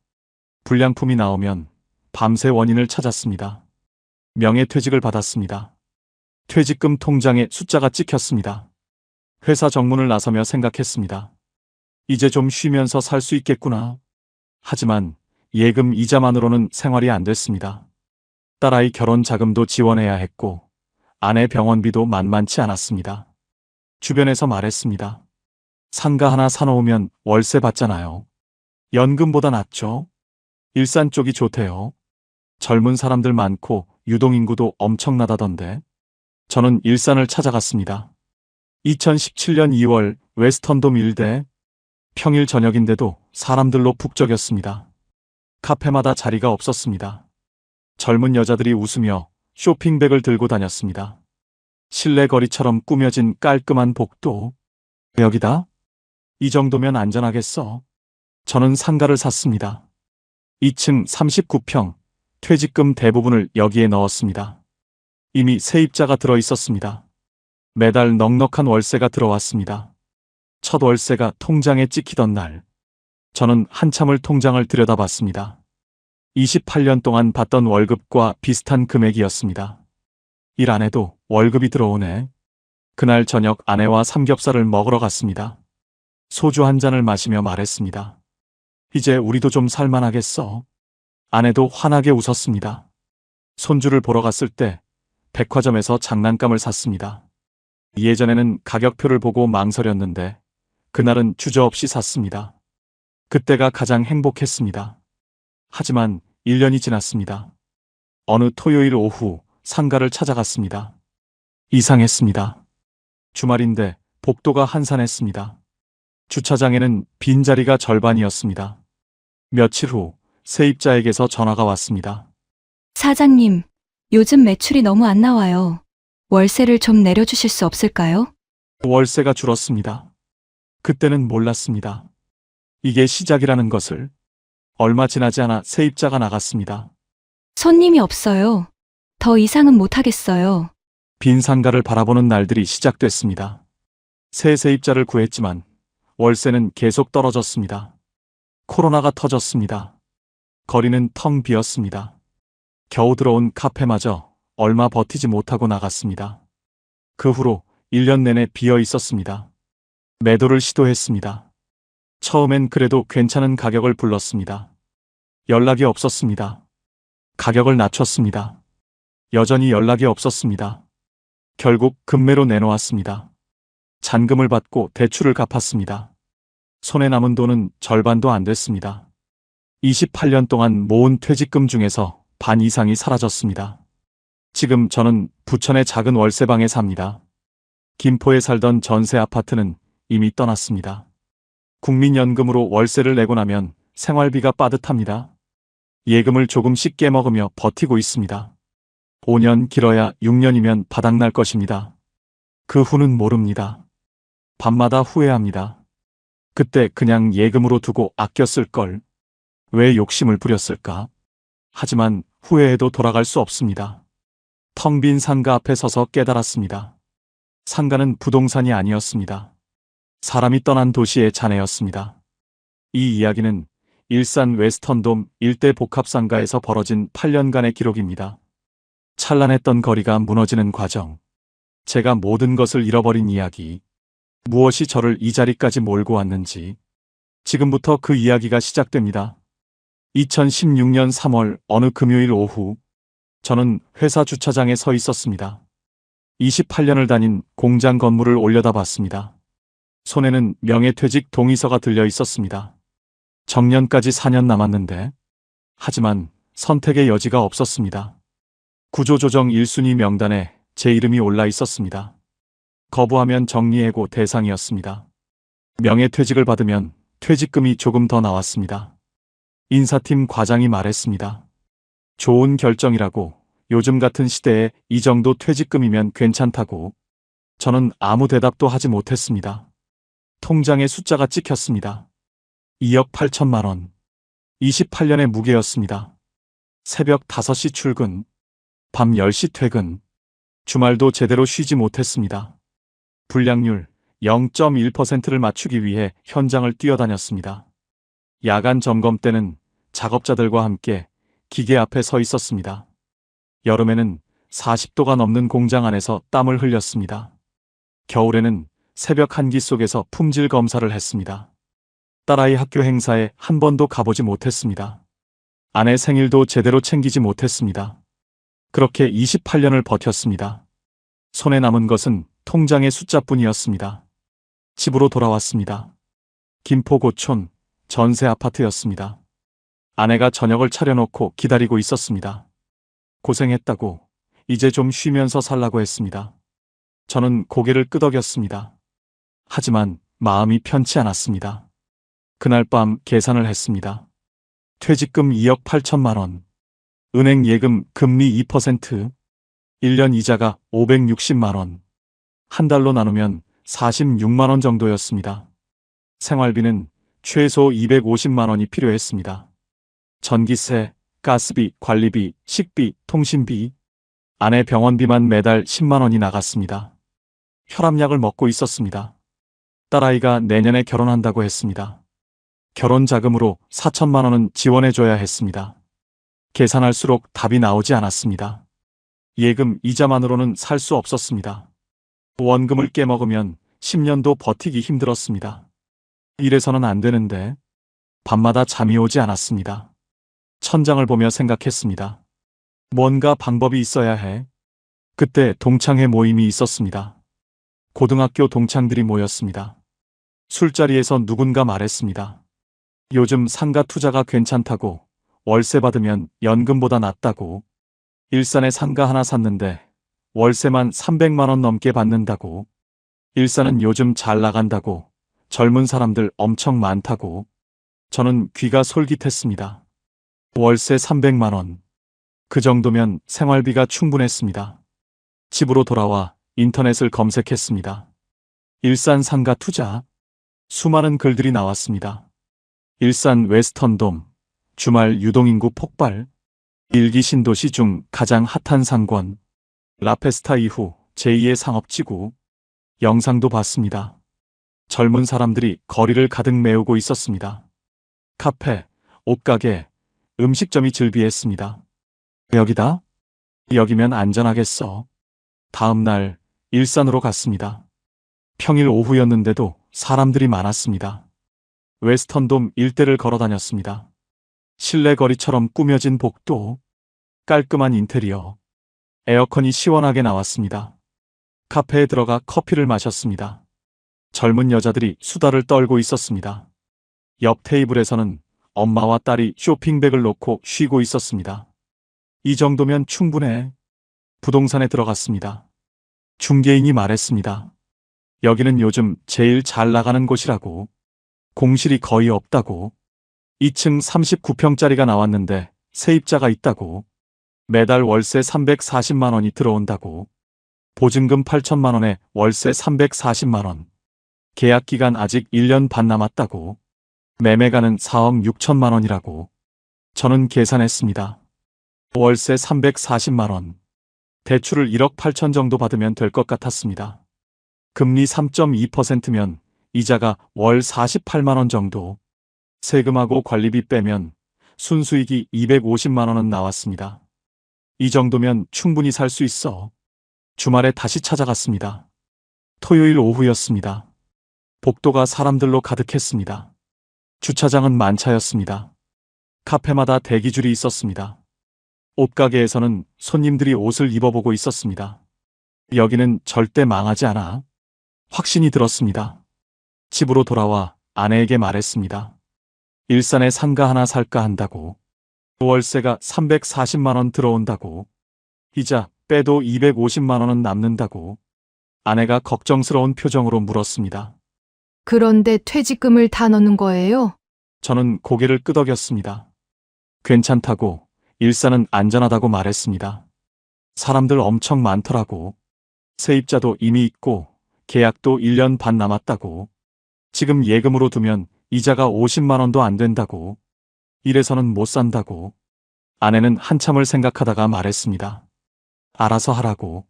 불량품이 나오면 밤새 원인을 찾았습니다. 명예퇴직을 받았습니다. 퇴직금 통장에 숫자가 찍혔습니다. 회사 정문을 나서며 생각했습니다. 이제 좀 쉬면서 살 수 있겠구나. 하지만 예금 이자만으로는 생활이 안 됐습니다. 딸아이 결혼 자금도 지원해야 했고 아내 병원비도 만만치 않았습니다. 주변에서 말했습니다. 상가 하나 사놓으면 월세 받잖아요. 연금보다 낫죠? 일산 쪽이 좋대요. 젊은 사람들 많고 유동인구도 엄청나다던데. 저는 일산을 찾아갔습니다. 2017년 2월 웨스턴돔 일대. 평일 저녁인데도 사람들로 북적였습니다. 카페마다 자리가 없었습니다. 젊은 여자들이 웃으며 쇼핑백을 들고 다녔습니다. 실내 거리처럼 꾸며진 깔끔한 복도. 여기다? 이 정도면 안전하겠어. 저는 상가를 샀습니다. 2층 39평, 퇴직금 대부분을 여기에 넣었습니다. 이미 세입자가 들어 있었습니다. 매달 넉넉한 월세가 들어왔습니다. 첫 월세가 통장에 찍히던 날, 저는 한참을 통장을 들여다봤습니다. 28년 동안 받던 월급과 비슷한 금액이었습니다. 일 안 해도 월급이 들어오네. 그날 저녁 아내와 삼겹살을 먹으러 갔습니다. 소주 한 잔을 마시며 말했습니다. 이제 우리도 좀 살만하겠어. 아내도 환하게 웃었습니다. 손주를 보러 갔을 때 백화점에서 장난감을 샀습니다. 예전에는 가격표를 보고 망설였는데 그날은 주저없이 샀습니다. 그때가 가장 행복했습니다. 하지만 1년이 지났습니다. 어느 토요일 오후 상가를 찾아갔습니다. 이상했습니다. 주말인데 복도가 한산했습니다. 주차장에는 빈자리가 절반이었습니다. 며칠 후 세입자에게서 전화가 왔습니다. 사장님, 요즘 매출이 너무 안 나와요. 월세를 좀 내려주실 수 없을까요? 월세가 줄었습니다. 그때는 몰랐습니다. 이게 시작이라는 것을. 얼마 지나지 않아 세입자가 나갔습니다. 손님이 없어요. 더 이상은 못하겠어요. 빈 상가를 바라보는 날들이 시작됐습니다. 새 세입자를 구했지만 월세는 계속 떨어졌습니다. 코로나가 터졌습니다. 거리는 텅 비었습니다. 겨우 들어온 카페마저 얼마 버티지 못하고 나갔습니다. 그 후로 1년 내내 비어 있었습니다. 매도를 시도했습니다. 처음엔 그래도 괜찮은 가격을 불렀습니다. 연락이 없었습니다. 가격을 낮췄습니다. 여전히 연락이 없었습니다. 결국 급매로 내놓았습니다. 잔금을 받고 대출을 갚았습니다. 손에 남은 돈은 절반도 안 됐습니다. 28년 동안 모은 퇴직금 중에서 반 이상이 사라졌습니다. 지금 저는 부천의 작은 월세방에 삽니다. 김포에 살던 전세 아파트는 이미 떠났습니다. 국민연금으로 월세를 내고 나면 생활비가 빠듯합니다. 예금을 조금씩 깨먹으며 버티고 있습니다. 5년 길어야 6년이면 바닥날 것입니다. 그 후는 모릅니다. 밤마다 후회합니다. 그때 그냥 예금으로 두고 아껴 쓸 걸. 왜 욕심을 부렸을까? 하지만 후회해도 돌아갈 수 없습니다. 텅 빈 상가 앞에 서서 깨달았습니다. 상가는 부동산이 아니었습니다. 사람이 떠난 도시의 잔해였습니다. 이 이야기는 일산 웨스턴돔 일대 복합상가에서 벌어진 8년간의 기록입니다. 찬란했던 거리가 무너지는 과정. 제가 모든 것을 잃어버린 이야기. 무엇이 저를 이 자리까지 몰고 왔는지. 지금부터 그 이야기가 시작됩니다. 2016년 3월 어느 금요일 오후, 저는 회사 주차장에 서 있었습니다. 28년을 다닌 공장 건물을 올려다봤습니다. 손에는 명예퇴직 동의서가 들려 있었습니다. 정년까지 4년 남았는데, 하지만 선택의 여지가 없었습니다. 구조조정 1순위 명단에 제 이름이 올라 있었습니다. 거부하면 정리해고 대상이었습니다. 명예퇴직을 받으면 퇴직금이 조금 더 나왔습니다. 인사팀 과장이 말했습니다. 좋은 결정이라고, 요즘 같은 시대에 이 정도 퇴직금이면 괜찮다고. 저는 아무 대답도 하지 못했습니다. 통장에 숫자가 찍혔습니다. 2억 8천만 원. 28년의 무게였습니다. 새벽 5시 출근, 밤 10시 퇴근, 주말도 제대로 쉬지 못했습니다. 불량률 0.1%를 맞추기 위해 현장을 뛰어다녔습니다. 야간 점검 때는 작업자들과 함께 기계 앞에 서 있었습니다. 여름에는 40도가 넘는 공장 안에서 땀을 흘렸습니다. 겨울에는 새벽 한기 속에서 품질 검사를 했습니다. 딸아이 학교 행사에 한 번도 가보지 못했습니다. 아내 생일도 제대로 챙기지 못했습니다. 그렇게 28년을 버텼습니다. 손에 남은 것은 통장의 숫자뿐이었습니다. 집으로 돌아왔습니다. 김포 고촌 전세 아파트였습니다. 아내가 저녁을 차려놓고 기다리고 있었습니다. 고생했다고, 이제 좀 쉬면서 살라고 했습니다. 저는 고개를 끄덕였습니다. 하지만 마음이 편치 않았습니다. 그날 밤 계산을 했습니다. 퇴직금 2억 8천만 원, 은행 예금 금리 2%, 1년 이자가 560만 원, 한 달로 나누면 46만 원 정도였습니다. 생활비는 최소 250만 원이 필요했습니다. 전기세, 가스비, 관리비, 식비, 통신비, 아내 병원비만 매달 10만 원이 나갔습니다. 혈압약을 먹고 있었습니다. 딸아이가 내년에 결혼한다고 했습니다. 결혼 자금으로 4천만 원은 지원해줘야 했습니다. 계산할수록 답이 나오지 않았습니다. 예금 이자만으로는 살 수 없었습니다. 원금을 깨먹으면 10년도 버티기 힘들었습니다. 이래서는 안 되는데 밤마다 잠이 오지 않았습니다. 천장을 보며 생각했습니다. 뭔가 방법이 있어야 해. 그때 동창회 모임이 있었습니다. 고등학교 동창들이 모였습니다. 술자리에서 누군가 말했습니다. 요즘 상가 투자가 괜찮다고, 월세 받으면 연금보다 낫다고, 일산에 상가 하나 샀는데 월세만 300만 원 넘게 받는다고, 일산은 요즘 잘 나간다고, 젊은 사람들 엄청 많다고. 저는 귀가 솔깃했습니다. 월세 300만 원. 그 정도면 생활비가 충분했습니다. 집으로 돌아와 인터넷을 검색했습니다. 일산 상가 투자. 수많은 글들이 나왔습니다. 일산 웨스턴돔, 주말 유동인구 폭발, 일기 신도시 중 가장 핫한 상권, 라페스타 이후 제2의 상업지구. 영상도 봤습니다. 젊은 사람들이 거리를 가득 메우고 있었습니다. 카페, 옷가게, 음식점이 즐비했습니다. 여기다? 여기면 안전하겠어. 다음 날 일산으로 갔습니다. 평일 오후였는데도 사람들이 많았습니다. 웨스턴돔 일대를 걸어 다녔습니다. 실내 거리처럼 꾸며진 복도, 깔끔한 인테리어, 에어컨이 시원하게 나왔습니다. 카페에 들어가 커피를 마셨습니다. 젊은 여자들이 수다를 떨고 있었습니다. 옆 테이블에서는 엄마와 딸이 쇼핑백을 놓고 쉬고 있었습니다. 이 정도면 충분해. 부동산에 들어갔습니다. 중개인이 말했습니다. 여기는 요즘 제일 잘 나가는 곳이라고. 공실이 거의 없다고. 2층 39평짜리가 나왔는데 세입자가 있다고. 매달 월세 340만 원이 들어온다고. 보증금 8천만 원에 월세 340만 원. 계약 기간 아직 1년 반 남았다고. 매매가는 4억 6천만 원이라고. 저는 계산했습니다. 월세 340만 원. 대출을 1억 8천 정도 받으면 될 것 같았습니다. 금리 3.2%면 이자가 월 48만 원 정도. 세금하고 관리비 빼면 순수익이 250만 원은 나왔습니다. 이 정도면 충분히 살 수 있어. 주말에 다시 찾아갔습니다. 토요일 오후였습니다. 복도가 사람들로 가득했습니다. 주차장은 만차였습니다. 카페마다 대기줄이 있었습니다. 옷가게에서는 손님들이 옷을 입어보고 있었습니다. 여기는 절대 망하지 않아. 확신이 들었습니다. 집으로 돌아와 아내에게 말했습니다. 일산에 상가 하나 살까 한다고. 월세가 340만 원 들어온다고. 이자 빼도 250만 원은 남는다고. 아내가 걱정스러운 표정으로 물었습니다. 그런데 퇴직금을 다 넣는 거예요? 저는 고개를 끄덕였습니다. 괜찮다고, 일산은 안전하다고 말했습니다. 사람들 엄청 많더라고. 세입자도 이미 있고 계약도 1년 반 남았다고. 지금 예금으로 두면 이자가 50만 원도 안 된다고. 이래서는 못 산다고. 아내는 한참을 생각하다가 말했습니다. 알아서 하라고.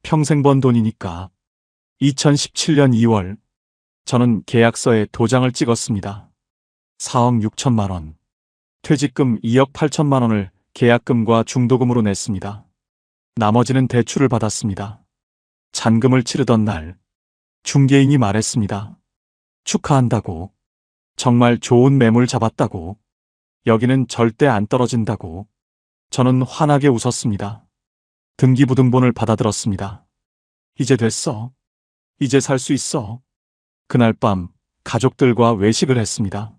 평생 번 돈이니까. 2017년 2월 저는 계약서에 도장을 찍었습니다. 4억 6천만 원. 퇴직금 2억 8천만 원을 계약금과 중도금으로 냈습니다. 나머지는 대출을 받았습니다. 잔금을 치르던 날 중개인이 말했습니다. 축하한다고. 정말 좋은 매물 잡았다고. 여기는 절대 안 떨어진다고. 저는 환하게 웃었습니다. 등기부등본을 받아들었습니다. 이제 됐어. 이제 살 수 있어. 그날 밤 가족들과 외식을 했습니다.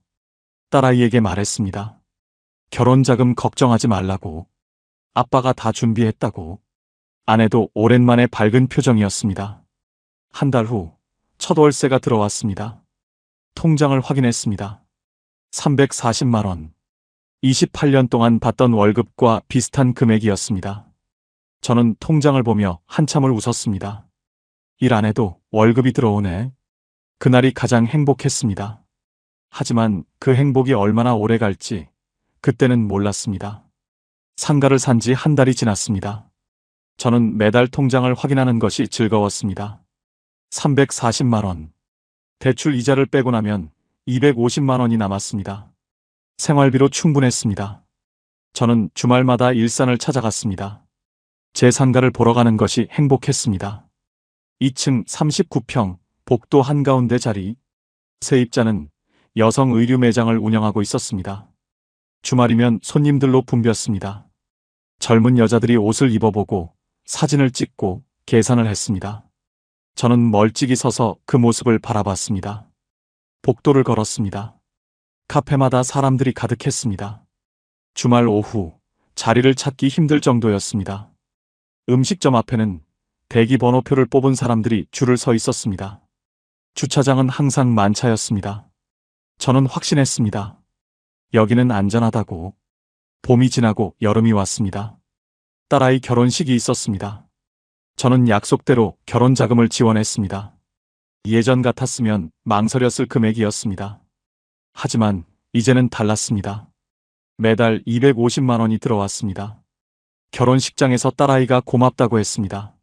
딸아이에게 말했습니다. 결혼자금 걱정하지 말라고. 아빠가 다 준비했다고. 아내도 오랜만에 밝은 표정이었습니다. 한 달 후 첫 월세가 들어왔습니다. 통장을 확인했습니다. 340만 원. 28년 동안 받던 월급과 비슷한 금액이었습니다. 저는 통장을 보며 한참을 웃었습니다. 일 안 해도 월급이 들어오네. 그날이 가장 행복했습니다. 하지만 그 행복이 얼마나 오래 갈지 그때는 몰랐습니다. 상가를 산 지 한 달이 지났습니다. 저는 매달 통장을 확인하는 것이 즐거웠습니다. 340만 원. 대출 이자를 빼고 나면 250만 원이 남았습니다. 생활비로 충분했습니다. 저는 주말마다 일산을 찾아갔습니다. 제 상가를 보러 가는 것이 행복했습니다. 2층 39평, 복도 한가운데 자리. 세입자는 여성 의류 매장을 운영하고 있었습니다. 주말이면 손님들로 붐볐습니다. 젊은 여자들이 옷을 입어보고 사진을 찍고 계산을 했습니다. 저는 멀찍이 서서 그 모습을 바라봤습니다. 복도를 걸었습니다. 카페마다 사람들이 가득했습니다. 주말 오후 자리를 찾기 힘들 정도였습니다. 음식점 앞에는 대기 번호표를 뽑은 사람들이 줄을 서 있었습니다. 주차장은 항상 만차였습니다. 저는 확신했습니다. 여기는 안전하다고. 봄이 지나고 여름이 왔습니다. 딸아이 결혼식이 있었습니다. 저는 약속대로 결혼 자금을 지원했습니다. 예전 같았으면 망설였을 금액이었습니다. 하지만 이제는 달랐습니다. 매달 250만 원이 들어왔습니다. 결혼식장에서 딸아이가 고맙다고 했습니다.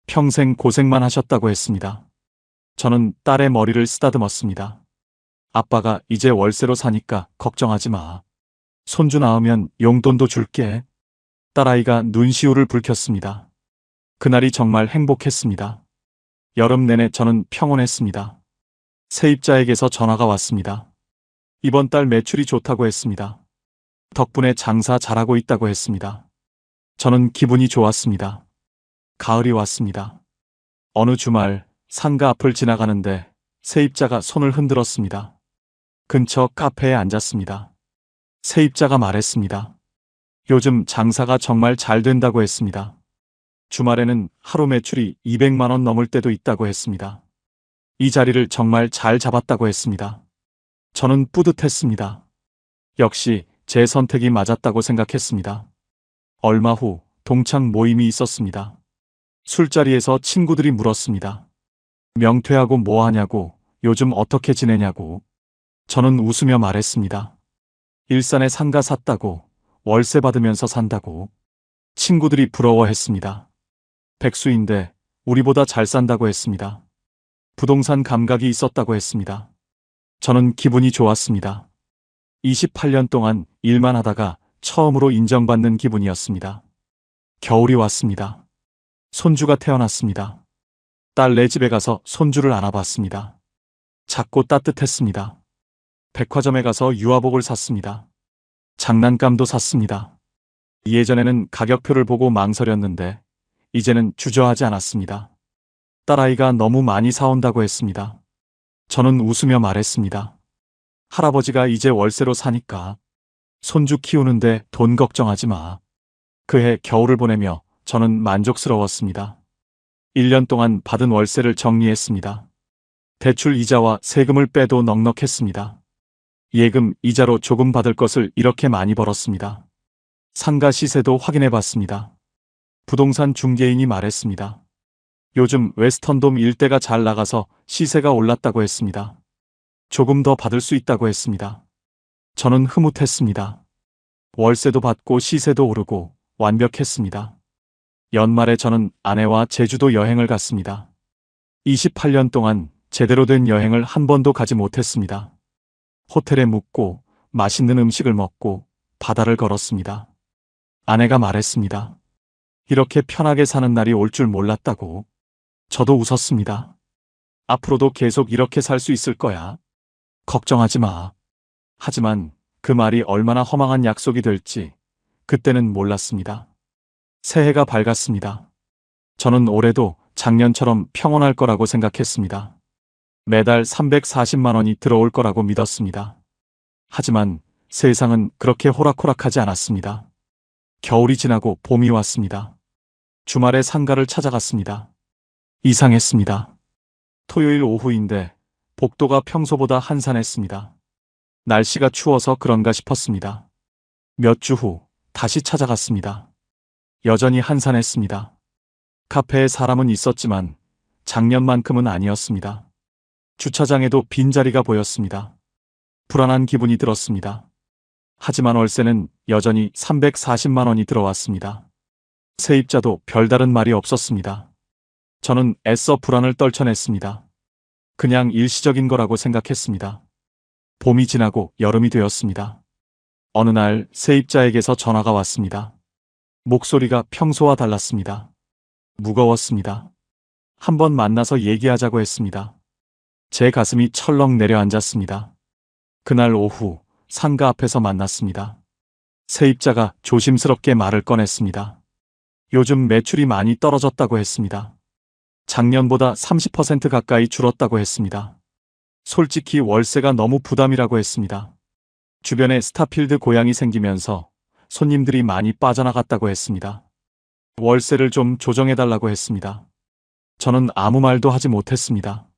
평생 고생만 하셨다고 했습니다. 저는 딸의 머리를 쓰다듬었습니다. 아빠가 이제 월세로 사니까 걱정하지 마. 손주 낳으면 용돈도 줄게. 딸아이가 눈시울을 붉혔습니다. 그날이 정말 행복했습니다. 여름 내내 저는 평온했습니다. 세입자에게서 전화가 왔습니다. 이번 달 매출이 좋다고 했습니다. 덕분에 장사 잘하고 있다고 했습니다. 저는 기분이 좋았습니다. 가을이 왔습니다. 어느 주말 상가 앞을 지나가는데 세입자가 손을 흔들었습니다. 근처 카페에 앉았습니다. 세입자가 말했습니다. 요즘 장사가 정말 잘 된다고 했습니다. 주말에는 하루 매출이 200만 원 넘을 때도 있다고 했습니다. 이 자리를 정말 잘 잡았다고 했습니다. 저는 뿌듯했습니다. 역시 제 선택이 맞았다고 생각했습니다. 얼마 후 동창 모임이 있었습니다. 술자리에서 친구들이 물었습니다. 명퇴하고 뭐 하냐고, 요즘 어떻게 지내냐고. 저는 웃으며 말했습니다. 일산에 상가 샀다고, 월세 받으면서 산다고. 친구들이 부러워했습니다. 백수인데 우리보다 잘 산다고 했습니다. 부동산 감각이 있었다고 했습니다. 저는 기분이 좋았습니다. 28년 동안 일만 하다가 처음으로 인정받는 기분이었습니다. 겨울이 왔습니다. 손주가 태어났습니다. 딸네 집에 가서 손주를 안아봤습니다. 작고 따뜻했습니다. 백화점에 가서 유아복을 샀습니다. 장난감도 샀습니다. 예전에는 가격표를 보고 망설였는데 이제는 주저하지 않았습니다. 딸아이가 너무 많이 사온다고 했습니다. 저는 웃으며 말했습니다. 할아버지가 이제 월세로 사니까 손주 키우는데 돈 걱정하지 마. 그해 겨울을 보내며 저는 만족스러웠습니다. 1년 동안 받은 월세를 정리했습니다. 대출 이자와 세금을 빼도 넉넉했습니다. 예금 이자로 조금 받을 것을 이렇게 많이 벌었습니다. 상가 시세도 확인해 봤습니다. 부동산 중개인이 말했습니다. 요즘 웨스턴돔 일대가 잘 나가서 시세가 올랐다고 했습니다. 조금 더 받을 수 있다고 했습니다. 저는 흐뭇했습니다. 월세도 받고 시세도 오르고 완벽했습니다. 연말에 저는 아내와 제주도 여행을 갔습니다. 28년 동안 제대로 된 여행을 한 번도 가지 못했습니다. 호텔에 묵고 맛있는 음식을 먹고 바다를 걸었습니다. 아내가 말했습니다. 이렇게 편하게 사는 날이 올 줄 몰랐다고. 저도 웃었습니다. 앞으로도 계속 이렇게 살 수 있을 거야. 걱정하지 마. 하지만 그 말이 얼마나 허망한 약속이 될지 그때는 몰랐습니다. 새해가 밝았습니다. 저는 올해도 작년처럼 평온할 거라고 생각했습니다. 매달 340만 원이 들어올 거라고 믿었습니다. 하지만 세상은 그렇게 호락호락하지 않았습니다. 겨울이 지나고 봄이 왔습니다. 주말에 상가를 찾아갔습니다. 이상했습니다. 토요일 오후인데 복도가 평소보다 한산했습니다. 날씨가 추워서 그런가 싶었습니다. 몇 주 후 다시 찾아갔습니다. 여전히 한산했습니다. 카페에 사람은 있었지만 작년만큼은 아니었습니다. 주차장에도 빈자리가 보였습니다. 불안한 기분이 들었습니다. 하지만 월세는 여전히 340만 원이 들어왔습니다. 세입자도 별다른 말이 없었습니다. 저는 애써 불안을 떨쳐냈습니다. 그냥 일시적인 거라고 생각했습니다. 봄이 지나고 여름이 되었습니다. 어느 날 세입자에게서 전화가 왔습니다. 목소리가 평소와 달랐습니다. 무거웠습니다. 한번 만나서 얘기하자고 했습니다. 제 가슴이 철렁 내려앉았습니다. 그날 오후 상가 앞에서 만났습니다. 세입자가 조심스럽게 말을 꺼냈습니다. 요즘 매출이 많이 떨어졌다고 했습니다. 작년보다 30% 가까이 줄었다고 했습니다. 솔직히 월세가 너무 부담이라고 했습니다. 주변에 스타필드 고양이 생기면서 손님들이 많이 빠져나갔다고 했습니다. 월세를 좀 조정해달라고 했습니다. 저는 아무 말도 하지 못했습니다.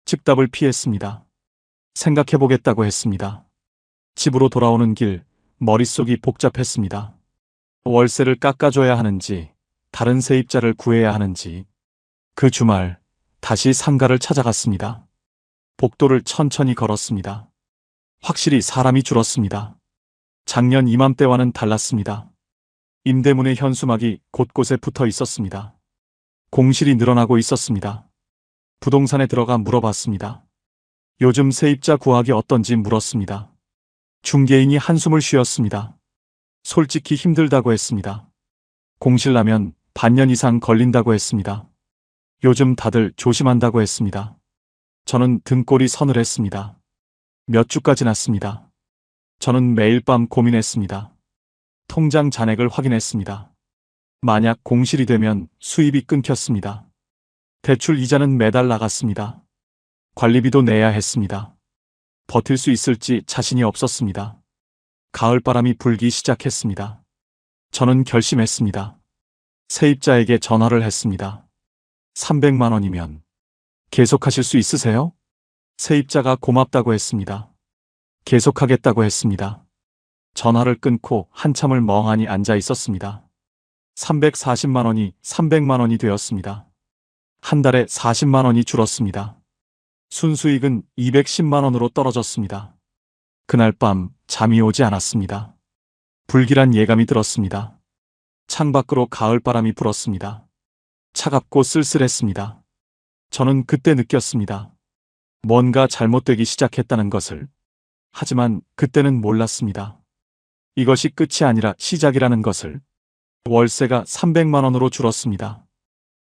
즉답을 피했습니다. 생각해보겠다고 했습니다. 집으로 돌아오는 길, 머릿속이 복잡했습니다. 월세를 깎아줘야 하는지, 다른 세입자를 구해야 하는지. 그 주말, 다시 상가를 찾아갔습니다. 복도를 천천히 걸었습니다. 확실히 사람이 줄었습니다. 작년 이맘때와는 달랐습니다. 임대문의 현수막이 곳곳에 붙어 있었습니다. 공실이 늘어나고 있었습니다. 부동산에 들어가 물어봤습니다. 요즘 세입자 구하기 어떤지 물었습니다. 중개인이 한숨을 쉬었습니다. 솔직히 힘들다고 했습니다. 공실나면 반년 이상 걸린다고 했습니다. 요즘 다들 조심한다고 했습니다. 저는 등골이 서늘했습니다. 몇 주가 지났습니다. 저는 매일 밤 고민했습니다. 통장 잔액을 확인했습니다. 만약 공실이 되면 수입이 끊겼습니다. 대출 이자는 매달 나갔습니다. 관리비도 내야 했습니다. 버틸 수 있을지 자신이 없었습니다. 가을바람이 불기 시작했습니다. 저는 결심했습니다. 세입자에게 전화를 했습니다. 300만 원이면 계속하실 수 있으세요? 세입자가 고맙다고 했습니다. 계속하겠다고 했습니다. 전화를 끊고 한참을 멍하니 앉아 있었습니다. 340만 원이 300만 원이 되었습니다. 한 달에 40만 원이 줄었습니다. 순수익은 210만 원으로 떨어졌습니다. 그날 밤 잠이 오지 않았습니다. 불길한 예감이 들었습니다. 창밖으로 가을바람이 불었습니다. 차갑고 쓸쓸했습니다. 저는 그때 느꼈습니다. 뭔가 잘못되기 시작했다는 것을. 하지만 그때는 몰랐습니다. 이것이 끝이 아니라 시작이라는 것을. 월세가 300만 원으로 줄었습니다.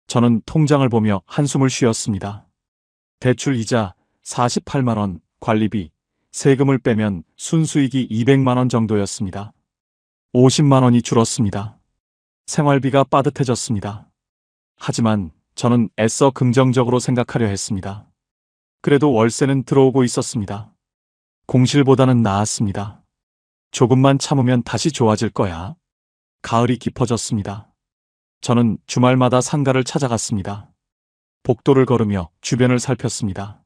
저는 통장을 보며 한숨을 쉬었습니다. 대출 이자 48만 원, 관리비, 세금을 빼면 순수익이 200만 원 정도였습니다. 50만 원이 줄었습니다. 생활비가 빠듯해졌습니다. 하지만 저는 애써 긍정적으로 생각하려 했습니다. 그래도 월세는 들어오고 있었습니다. 공실보다는 나았습니다. 조금만 참으면 다시 좋아질 거야. 가을이 깊어졌습니다. 저는 주말마다 상가를 찾아갔습니다. 복도를 걸으며 주변을 살폈습니다.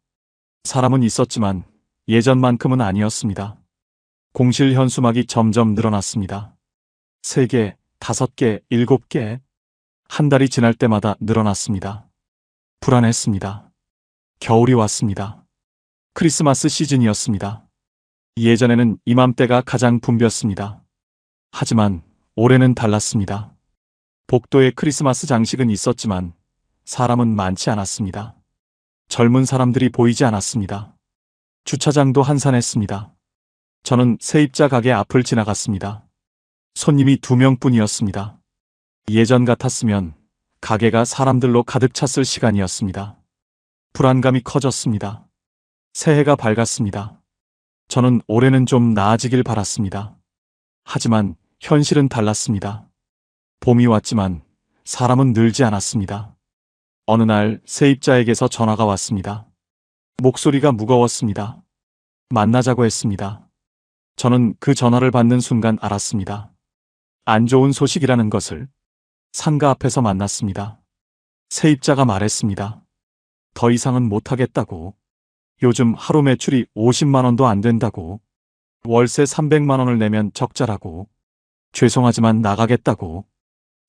사람은 있었지만 예전만큼은 아니었습니다. 공실 현수막이 점점 늘어났습니다. 3개, 5개, 7개. 한 달이 지날 때마다 늘어났습니다. 불안했습니다. 겨울이 왔습니다. 크리스마스 시즌이었습니다. 예전에는 이맘때가 가장 붐볐습니다. 하지만 올해는 달랐습니다. 복도에 크리스마스 장식은 있었지만 사람은 많지 않았습니다. 젊은 사람들이 보이지 않았습니다. 주차장도 한산했습니다. 저는 세입자 가게 앞을 지나갔습니다. 손님이 2명뿐이었습니다. 예전 같았으면 가게가 사람들로 가득 찼을 시간이었습니다. 불안감이 커졌습니다. 새해가 밝았습니다. 저는 올해는 좀 나아지길 바랐습니다. 하지만 현실은 달랐습니다. 봄이 왔지만 사람은 늘지 않았습니다. 어느 날 세입자에게서 전화가 왔습니다. 목소리가 무거웠습니다. 만나자고 했습니다. 저는 그 전화를 받는 순간 알았습니다. 안 좋은 소식이라는 것을. 상가 앞에서 만났습니다. 세입자가 말했습니다. 더 이상은 못하겠다고. 요즘 하루 매출이 50만 원도 안 된다고. 월세 300만 원을 내면 적자라고. 죄송하지만 나가겠다고.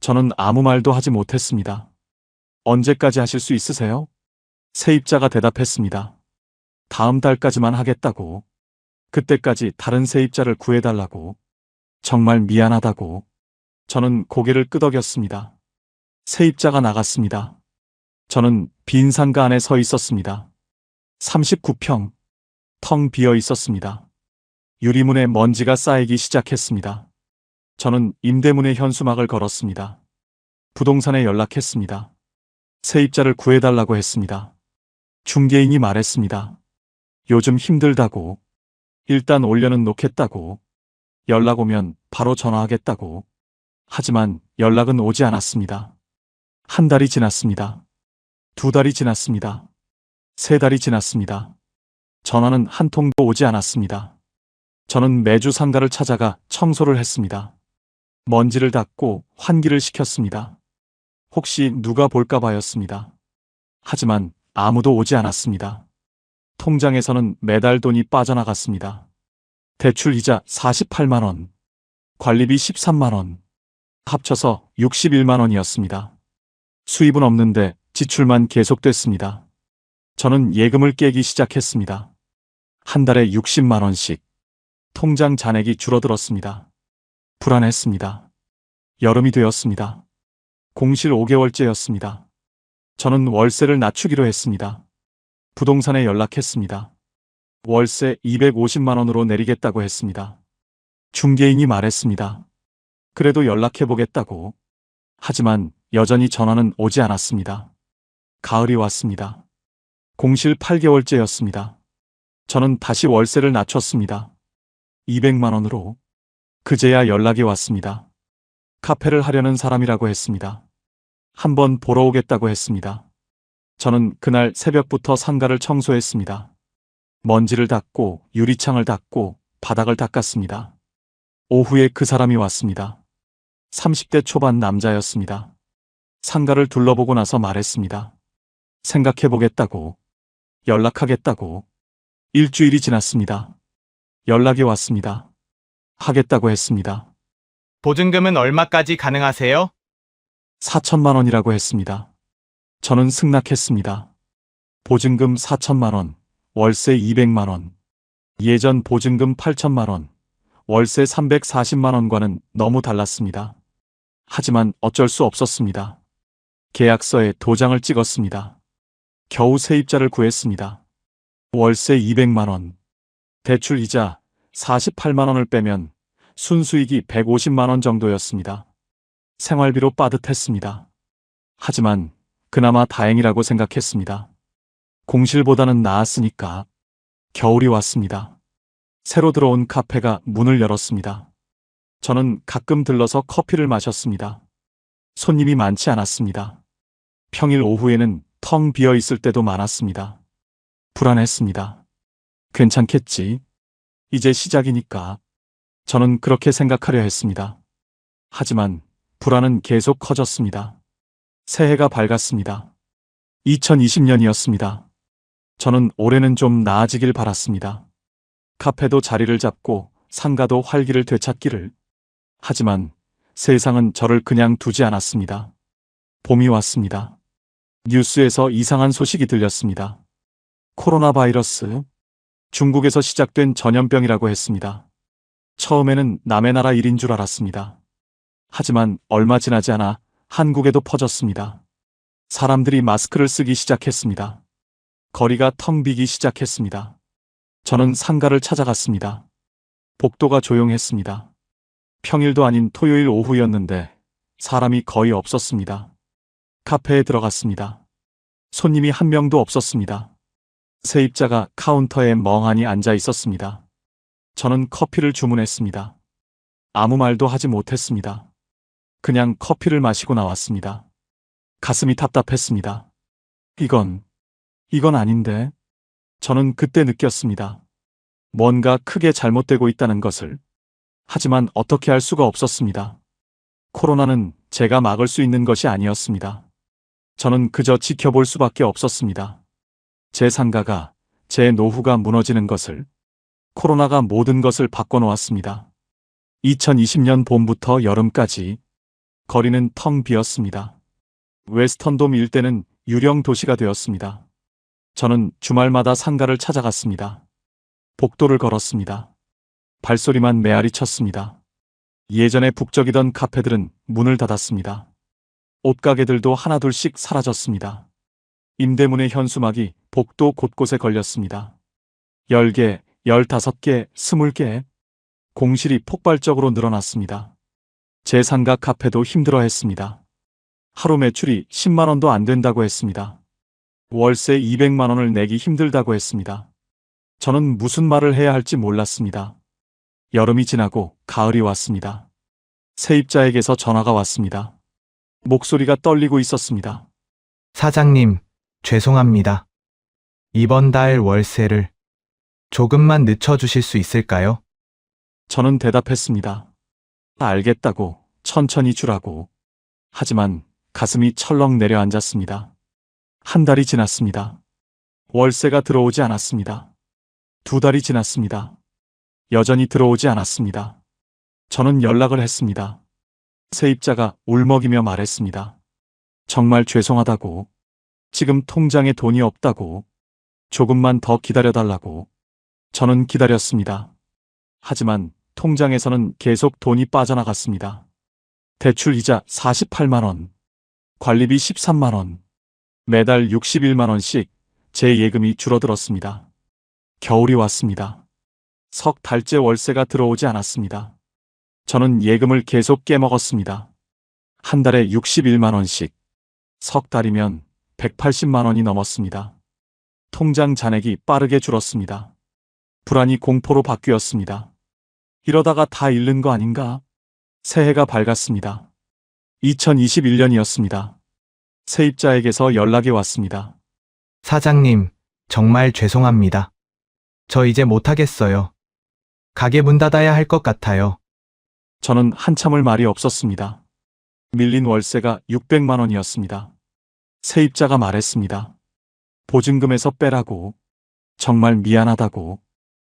저는 아무 말도 하지 못했습니다. 언제까지 하실 수 있으세요? 세입자가 대답했습니다. 다음 달까지만 하겠다고. 그때까지 다른 세입자를 구해달라고. 정말 미안하다고. 저는 고개를 끄덕였습니다. 세입자가 나갔습니다. 저는 빈 상가 안에 서 있었습니다. 39평. 텅 비어 있었습니다. 유리문에 먼지가 쌓이기 시작했습니다. 저는 임대문의 현수막을 걸었습니다. 부동산에 연락했습니다. 세입자를 구해달라고 했습니다. 중개인이 말했습니다. 요즘 힘들다고. 일단 올려는 놓겠다고. 연락 오면 바로 전화하겠다고. 하지만 연락은 오지 않았습니다. 한 달이 지났습니다. 두 달이 지났습니다. 세 달이 지났습니다. 전화는 한 통도 오지 않았습니다. 저는 매주 상가를 찾아가 청소를 했습니다. 먼지를 닦고 환기를 시켰습니다. 혹시 누가 볼까봐였습니다. 하지만 아무도 오지 않았습니다. 통장에서는 매달 돈이 빠져나갔습니다. 대출 이자 48만 원, 관리비 13만 원, 합쳐서 61만 원이었습니다. 수입은 없는데 지출만 계속됐습니다. 저는 예금을 깨기 시작했습니다. 한 달에 60만 원씩. 통장 잔액이 줄어들었습니다. 불안했습니다. 여름이 되었습니다. 공실 5개월째였습니다. 저는 월세를 낮추기로 했습니다. 부동산에 연락했습니다. 월세 250만 원으로 내리겠다고 했습니다. 중개인이 말했습니다. 그래도 연락해보겠다고. 하지만 여전히 전화는 오지 않았습니다. 가을이 왔습니다. 공실 8개월째였습니다. 저는 다시 월세를 낮췄습니다. 200만 원으로. 그제야 연락이 왔습니다. 카페를 하려는 사람이라고 했습니다. 한번 보러 오겠다고 했습니다. 저는 그날 새벽부터 상가를 청소했습니다. 먼지를 닦고 유리창을 닦고 바닥을 닦았습니다. 오후에 그 사람이 왔습니다. 30대 초반 남자였습니다. 상가를 둘러보고 나서 말했습니다. 생각해보겠다고. 연락하겠다고. 일주일이 지났습니다. 연락이 왔습니다. 하겠다고 했습니다. 보증금은 얼마까지 가능하세요? 4천만 원이라고 했습니다. 저는 승낙했습니다. 보증금 4천만 원, 월세 200만 원. 예전 보증금 8천만 원, 월세 340만 원과는 너무 달랐습니다. 하지만 어쩔 수 없었습니다. 계약서에 도장을 찍었습니다. 겨우 세입자를 구했습니다. 월세 200만 원, 대출 이자 48만 원을 빼면 순수익이 150만 원 정도였습니다. 생활비로 빠듯했습니다. 하지만 그나마 다행이라고 생각했습니다. 공실보다는 나았으니까. 겨울이 왔습니다. 새로 들어온 카페가 문을 열었습니다. 저는 가끔 들러서 커피를 마셨습니다. 손님이 많지 않았습니다. 평일 오후에는 텅 비어 있을 때도 많았습니다. 불안했습니다. 괜찮겠지? 이제 시작이니까. 저는 그렇게 생각하려 했습니다. 하지만 불안은 계속 커졌습니다. 새해가 밝았습니다. 2020년이었습니다. 저는 올해는 좀 나아지길 바랐습니다. 카페도 자리를 잡고 상가도 활기를 되찾기를. 하지만 세상은 저를 그냥 두지 않았습니다. 봄이 왔습니다. 뉴스에서 이상한 소식이 들렸습니다. 코로나 바이러스. 중국에서 시작된 전염병이라고 했습니다. 처음에는 남의 나라 일인 줄 알았습니다. 하지만 얼마 지나지 않아 한국에도 퍼졌습니다. 사람들이 마스크를 쓰기 시작했습니다. 거리가 텅 비기 시작했습니다. 저는 상가를 찾아갔습니다. 복도가 조용했습니다. 평일도 아닌 토요일 오후였는데 사람이 거의 없었습니다. 카페에 들어갔습니다. 손님이 한 명도 없었습니다. 세입자가 카운터에 멍하니 앉아 있었습니다. 저는 커피를 주문했습니다. 아무 말도 하지 못했습니다. 그냥 커피를 마시고 나왔습니다. 가슴이 답답했습니다. 이건 아닌데. 저는 그때 느꼈습니다. 뭔가 크게 잘못되고 있다는 것을. 하지만 어떻게 할 수가 없었습니다. 코로나는 제가 막을 수 있는 것이 아니었습니다. 저는 그저 지켜볼 수밖에 없었습니다. 제 상가가, 제 노후가 무너지는 것을. 코로나가 모든 것을 바꿔놓았습니다. 2020년 봄부터 여름까지 거리는 텅 비었습니다. 웨스턴돔 일대는 유령 도시가 되었습니다. 저는 주말마다 상가를 찾아갔습니다. 복도를 걸었습니다. 발소리만 메아리 쳤습니다. 예전에 북적이던 카페들은 문을 닫았습니다. 옷가게들도 하나둘씩 사라졌습니다. 임대문의 현수막이 복도 곳곳에 걸렸습니다. 10개, 15개, 20개. 공실이 폭발적으로 늘어났습니다. 제 상가 카페도 힘들어했습니다. 하루 매출이 10만 원도 안 된다고 했습니다. 월세 200만 원을 내기 힘들다고 했습니다. 저는 무슨 말을 해야 할지 몰랐습니다. 여름이 지나고 가을이 왔습니다. 세입자에게서 전화가 왔습니다. 목소리가 떨리고 있었습니다. 사장님, 죄송합니다. 이번 달 월세를 조금만 늦춰주실 수 있을까요? 저는 대답했습니다. 알겠다고, 천천히 주라고. 하지만 가슴이 철렁 내려앉았습니다. 한 달이 지났습니다. 월세가 들어오지 않았습니다. 2달이 지났습니다. 여전히 들어오지 않았습니다. 저는 연락을 했습니다. 세입자가 울먹이며 말했습니다. 정말 죄송하다고. 지금 통장에 돈이 없다고. 조금만 더 기다려달라고. 저는 기다렸습니다. 하지만 통장에서는 계속 돈이 빠져나갔습니다. 대출 이자 48만 원, 관리비 13만 원, 매달 61만 원씩 제 예금이 줄어들었습니다. 겨울이 왔습니다. 석 달째 월세가 들어오지 않았습니다. 저는 예금을 계속 깨먹었습니다. 한 달에 61만 원씩, 석 달이면 180만 원이 넘었습니다. 통장 잔액이 빠르게 줄었습니다. 불안이 공포로 바뀌었습니다. 이러다가 다 잃는 거 아닌가? 새해가 밝았습니다. 2021년이었습니다. 세입자에게서 연락이 왔습니다. 사장님, 정말 죄송합니다. 저 이제 못하겠어요. 가게 문 닫아야 할 것 같아요. 저는 한참을 말이 없었습니다. 밀린 월세가 600만 원이었습니다. 세입자가 말했습니다. 보증금에서 빼라고. 정말 미안하다고.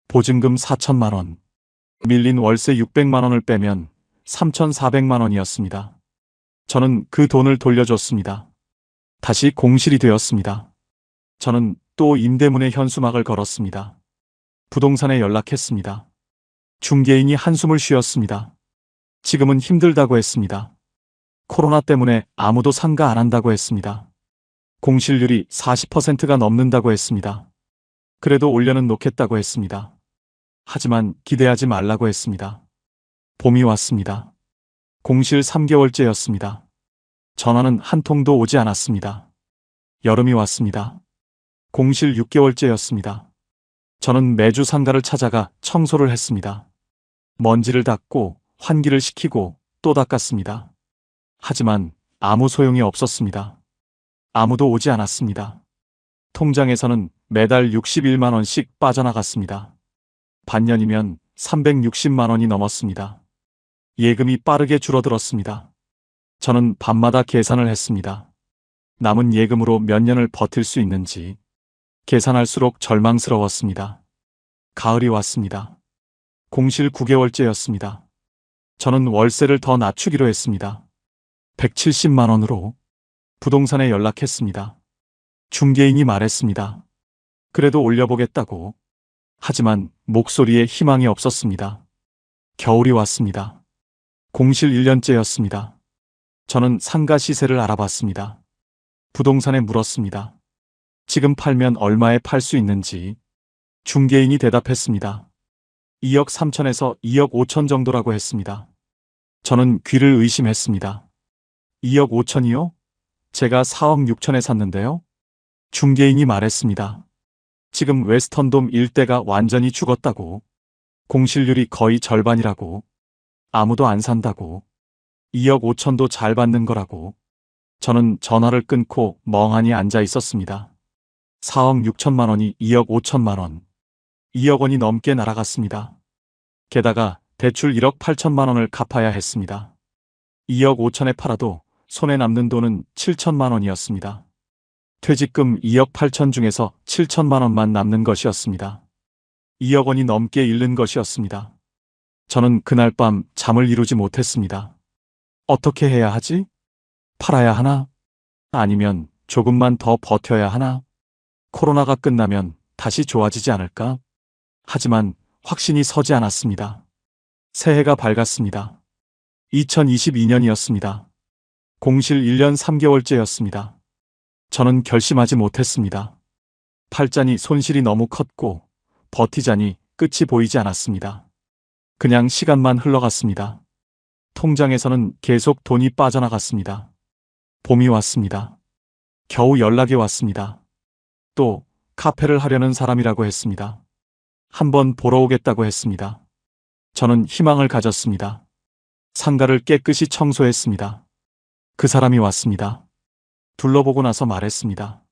보증금 4천만 원. 밀린 월세 600만 원을 빼면 3,400만 원이었습니다. 저는 그 돈을 돌려줬습니다. 다시 공실이 되었습니다. 저는 또 임대문에 현수막을 걸었습니다. 부동산에 연락했습니다. 중개인이 한숨을 쉬었습니다. 지금은 힘들다고 했습니다. 코로나 때문에 아무도 상가 안 한다고 했습니다. 공실률이 40%가 넘는다고 했습니다. 그래도 올려는 놓겠다고 했습니다. 하지만 기대하지 말라고 했습니다. 봄이 왔습니다. 공실 3개월째였습니다. 전화는 한 통도 오지 않았습니다. 여름이 왔습니다. 공실 6개월째였습니다. 저는 매주 상가를 찾아가 청소를 했습니다. 먼지를 닦고 환기를 시키고 또 닦았습니다. 하지만 아무 소용이 없었습니다. 아무도 오지 않았습니다. 통장에서는 매달 61만 원씩 빠져나갔습니다. 반년이면 360만 원이 넘었습니다. 예금이 빠르게 줄어들었습니다. 저는 밤마다 계산을 했습니다. 남은 예금으로 몇 년을 버틸 수 있는지 계산할수록 절망스러웠습니다. 가을이 왔습니다. 공실 9개월째였습니다. 저는 월세를 더 낮추기로 했습니다. 170만 원으로 부동산에 연락했습니다. 중개인이 말했습니다. 그래도 올려보겠다고. 하지만 목소리에 희망이 없었습니다. 겨울이 왔습니다. 공실 1년째였습니다. 저는 상가 시세를 알아봤습니다. 부동산에 물었습니다. 지금 팔면 얼마에 팔 수 있는지. 중개인이 대답했습니다. 2억 3천에서 2억 5천 정도라고 했습니다. 저는 귀를 의심했습니다. 2억 5천이요? 제가 4억 6천에 샀는데요? 중개인이 말했습니다. 지금 웨스턴돔 일대가 완전히 죽었다고. 공실률이 거의 절반이라고. 아무도 안 산다고. 2억 5천도 잘 받는 거라고. 저는 전화를 끊고 멍하니 앉아 있었습니다. 4억 6천만 원이 2억 5천만 원. 2억 원이 넘게 날아갔습니다. 게다가 대출 1억 8천만 원을 갚아야 했습니다. 2억 5천에 팔아도 손에 남는 돈은 7천만 원이었습니다. 퇴직금 2억 8천 중에서 7천만 원만 남는 것이었습니다. 2억 원이 넘게 잃는 것이었습니다. 저는 그날 밤 잠을 이루지 못했습니다. 어떻게 해야 하지? 팔아야 하나? 아니면 조금만 더 버텨야 하나? 코로나가 끝나면 다시 좋아지지 않을까? 하지만 확신이 서지 않았습니다. 새해가 밝았습니다. 2022년이었습니다. 공실 1년 3개월째였습니다. 저는 결심하지 못했습니다. 팔자니 손실이 너무 컸고 버티자니 끝이 보이지 않았습니다. 그냥 시간만 흘러갔습니다. 통장에서는 계속 돈이 빠져나갔습니다. 봄이 왔습니다. 겨우 연락이 왔습니다. 또 카페를 하려는 사람이라고 했습니다. 한번 보러 오겠다고 했습니다. 저는 희망을 가졌습니다. 상가를 깨끗이 청소했습니다. 그 사람이 왔습니다. 둘러보고 나서 말했습니다.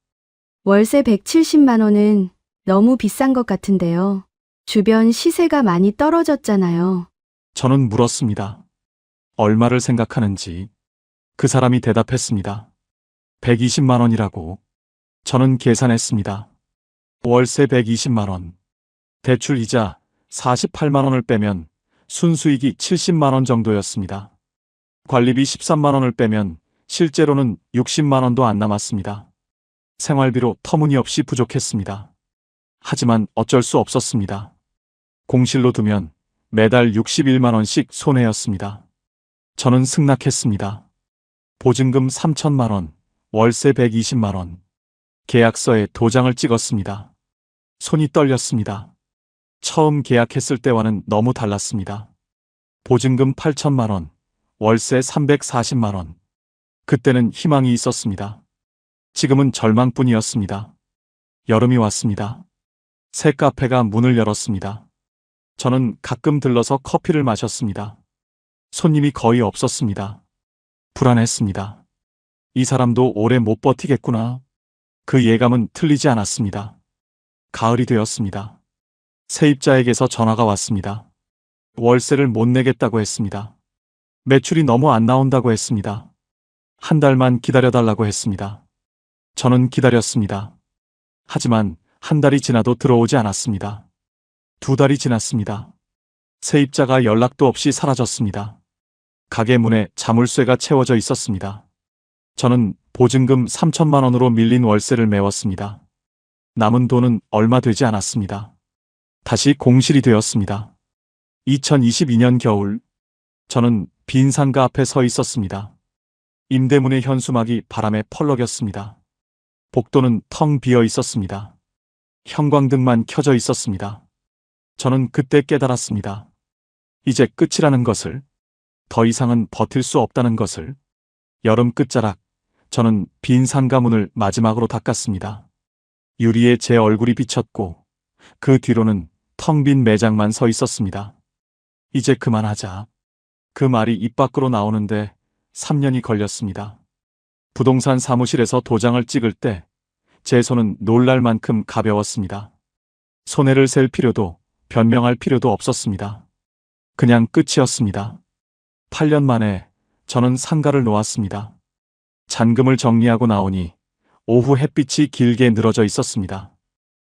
월세 170만 원은 너무 비싼 것 같은데요. 주변 시세가 많이 떨어졌잖아요. 저는 물었습니다. 얼마를 생각하는지. 그 사람이 대답했습니다. 120만 원이라고. 저는 계산했습니다. 월세 120만 원. 대출 이자 48만 원을 빼면 순수익이 70만 원 정도였습니다. 관리비 13만 원을 빼면 실제로는 60만 원도 안 남았습니다. 생활비로 터무니없이 부족했습니다. 하지만 어쩔 수 없었습니다. 공실로 두면 매달 61만 원씩 손해였습니다. 저는 승낙했습니다. 보증금 3천만 원, 월세 120만 원. 계약서에 도장을 찍었습니다. 손이 떨렸습니다. 처음 계약했을 때와는 너무 달랐습니다. 보증금 8천만 원, 월세 340만 원. 그때는 희망이 있었습니다. 지금은 절망뿐이었습니다. 여름이 왔습니다. 새 카페가 문을 열었습니다. 저는 가끔 들러서 커피를 마셨습니다. 손님이 거의 없었습니다. 불안했습니다. 이 사람도 오래 못 버티겠구나. 그 예감은 틀리지 않았습니다. 가을이 되었습니다. 세입자에게서 전화가 왔습니다. 월세를 못 내겠다고 했습니다. 매출이 너무 안 나온다고 했습니다. 한 달만 기다려달라고 했습니다. 저는 기다렸습니다. 하지만 한 달이 지나도 들어오지 않았습니다. 2달이 지났습니다. 세입자가 연락도 없이 사라졌습니다. 가게 문에 자물쇠가 채워져 있었습니다. 저는 보증금 3천만 원으로 밀린 월세를 메웠습니다. 남은 돈은 얼마 되지 않았습니다. 다시 공실이 되었습니다. 2022년 겨울, 저는 빈 상가 앞에 서 있었습니다. 임대문의 현수막이 바람에 펄럭였습니다. 복도는 텅 비어 있었습니다. 형광등만 켜져 있었습니다. 저는 그때 깨달았습니다. 이제 끝이라는 것을, 더 이상은 버틸 수 없다는 것을. 여름 끝자락, 저는 빈 상가문을 마지막으로 닦았습니다. 유리에 제 얼굴이 비쳤고 그 뒤로는 텅 빈 매장만 서 있었습니다. 이제 그만하자. 그 말이 입 밖으로 나오는데 3년이 걸렸습니다. 부동산 사무실에서 도장을 찍을 때 제 손은 놀랄 만큼 가벼웠습니다. 손해를 셀 필요도 변명할 필요도 없었습니다. 그냥 끝이었습니다. 8년 만에 저는 상가를 놓았습니다. 잔금을 정리하고 나오니 오후 햇빛이 길게 늘어져 있었습니다.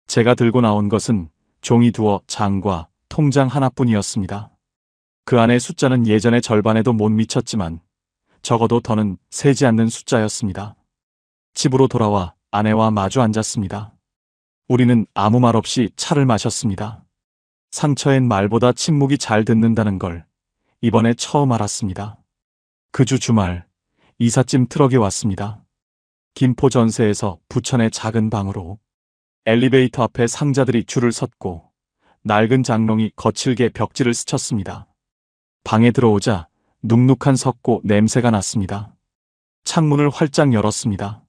제가 들고 나온 것은 종이 두어 장과 통장 하나뿐이었습니다. 그 안에 숫자는 예전의 절반에도 못 미쳤지만 적어도 더는 세지 않는 숫자였습니다. 집으로 돌아와 아내와 마주 앉았습니다. 우리는 아무 말 없이 차를 마셨습니다. 상처엔 말보다 침묵이 잘 듣는다는 걸 이번에 처음 알았습니다. 그 주 주말, 이삿짐 트럭이 왔습니다. 김포 전세에서 부천의 작은 방으로. 엘리베이터 앞에 상자들이 줄을 섰고 낡은 장롱이 거칠게 벽지를 스쳤습니다. 방에 들어오자 눅눅한 석고 냄새가 났습니다. 창문을 활짝 열었습니다.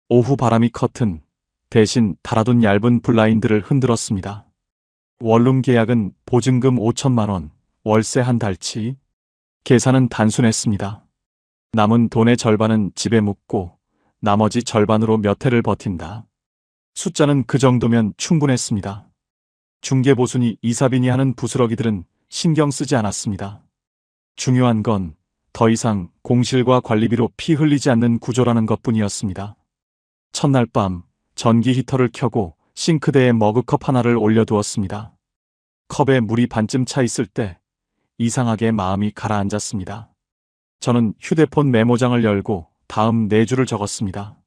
오후 바람이 커튼 대신 달아둔 얇은 블라인드를 흔들었습니다. 원룸 계약은 보증금 5천만 원, 월세 한 달치. 계산은 단순했습니다. 남은 돈의 절반은 집에 묻고 나머지 절반으로 몇 해를 버틴다. 숫자는 그 정도면 충분했습니다. 중개보수니 이사비니 하는 부스러기들은 신경 쓰지 않았습니다. 중요한 건 더 이상 공실과 관리비로 피 흘리지 않는 구조라는 것뿐이었습니다. 첫날 밤 전기 히터를 켜고 싱크대에 머그컵 하나를 올려두었습니다. 컵에 물이 반쯤 차 있을 때 이상하게 마음이 가라앉았습니다. 저는 휴대폰 메모장을 열고 다음 4줄을 적었습니다.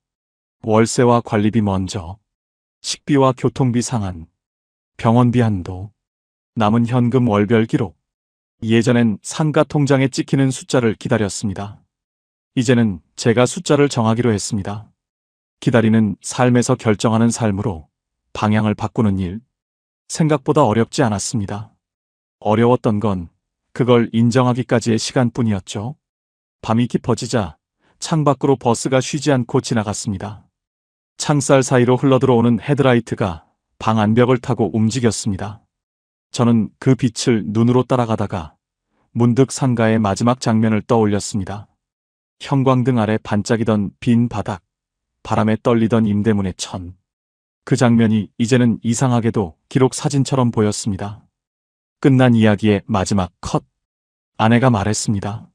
월세와 관리비 먼저, 식비와 교통비 상한, 병원비 한도, 남은 현금 월별 기록. 예전엔 상가 통장에 찍히는 숫자를 기다렸습니다. 이제는 제가 숫자를 정하기로 했습니다. 기다리는 삶에서 결정하는 삶으로 방향을 바꾸는 일. 생각보다 어렵지 않았습니다. 어려웠던 건 그걸 인정하기까지의 시간뿐이었죠. 밤이 깊어지자 창밖으로 버스가 쉬지 않고 지나갔습니다. 창살 사이로 흘러들어오는 헤드라이트가 방 안벽을 타고 움직였습니다. 저는 그 빛을 눈으로 따라가다가 문득 상가의 마지막 장면을 떠올렸습니다. 형광등 아래 반짝이던 빈 바닥, 바람에 떨리던 임대문의 천. 그 장면이 이제는 이상하게도 기록 사진처럼 보였습니다. 끝난 이야기의 마지막 컷. 아내가 말했습니다.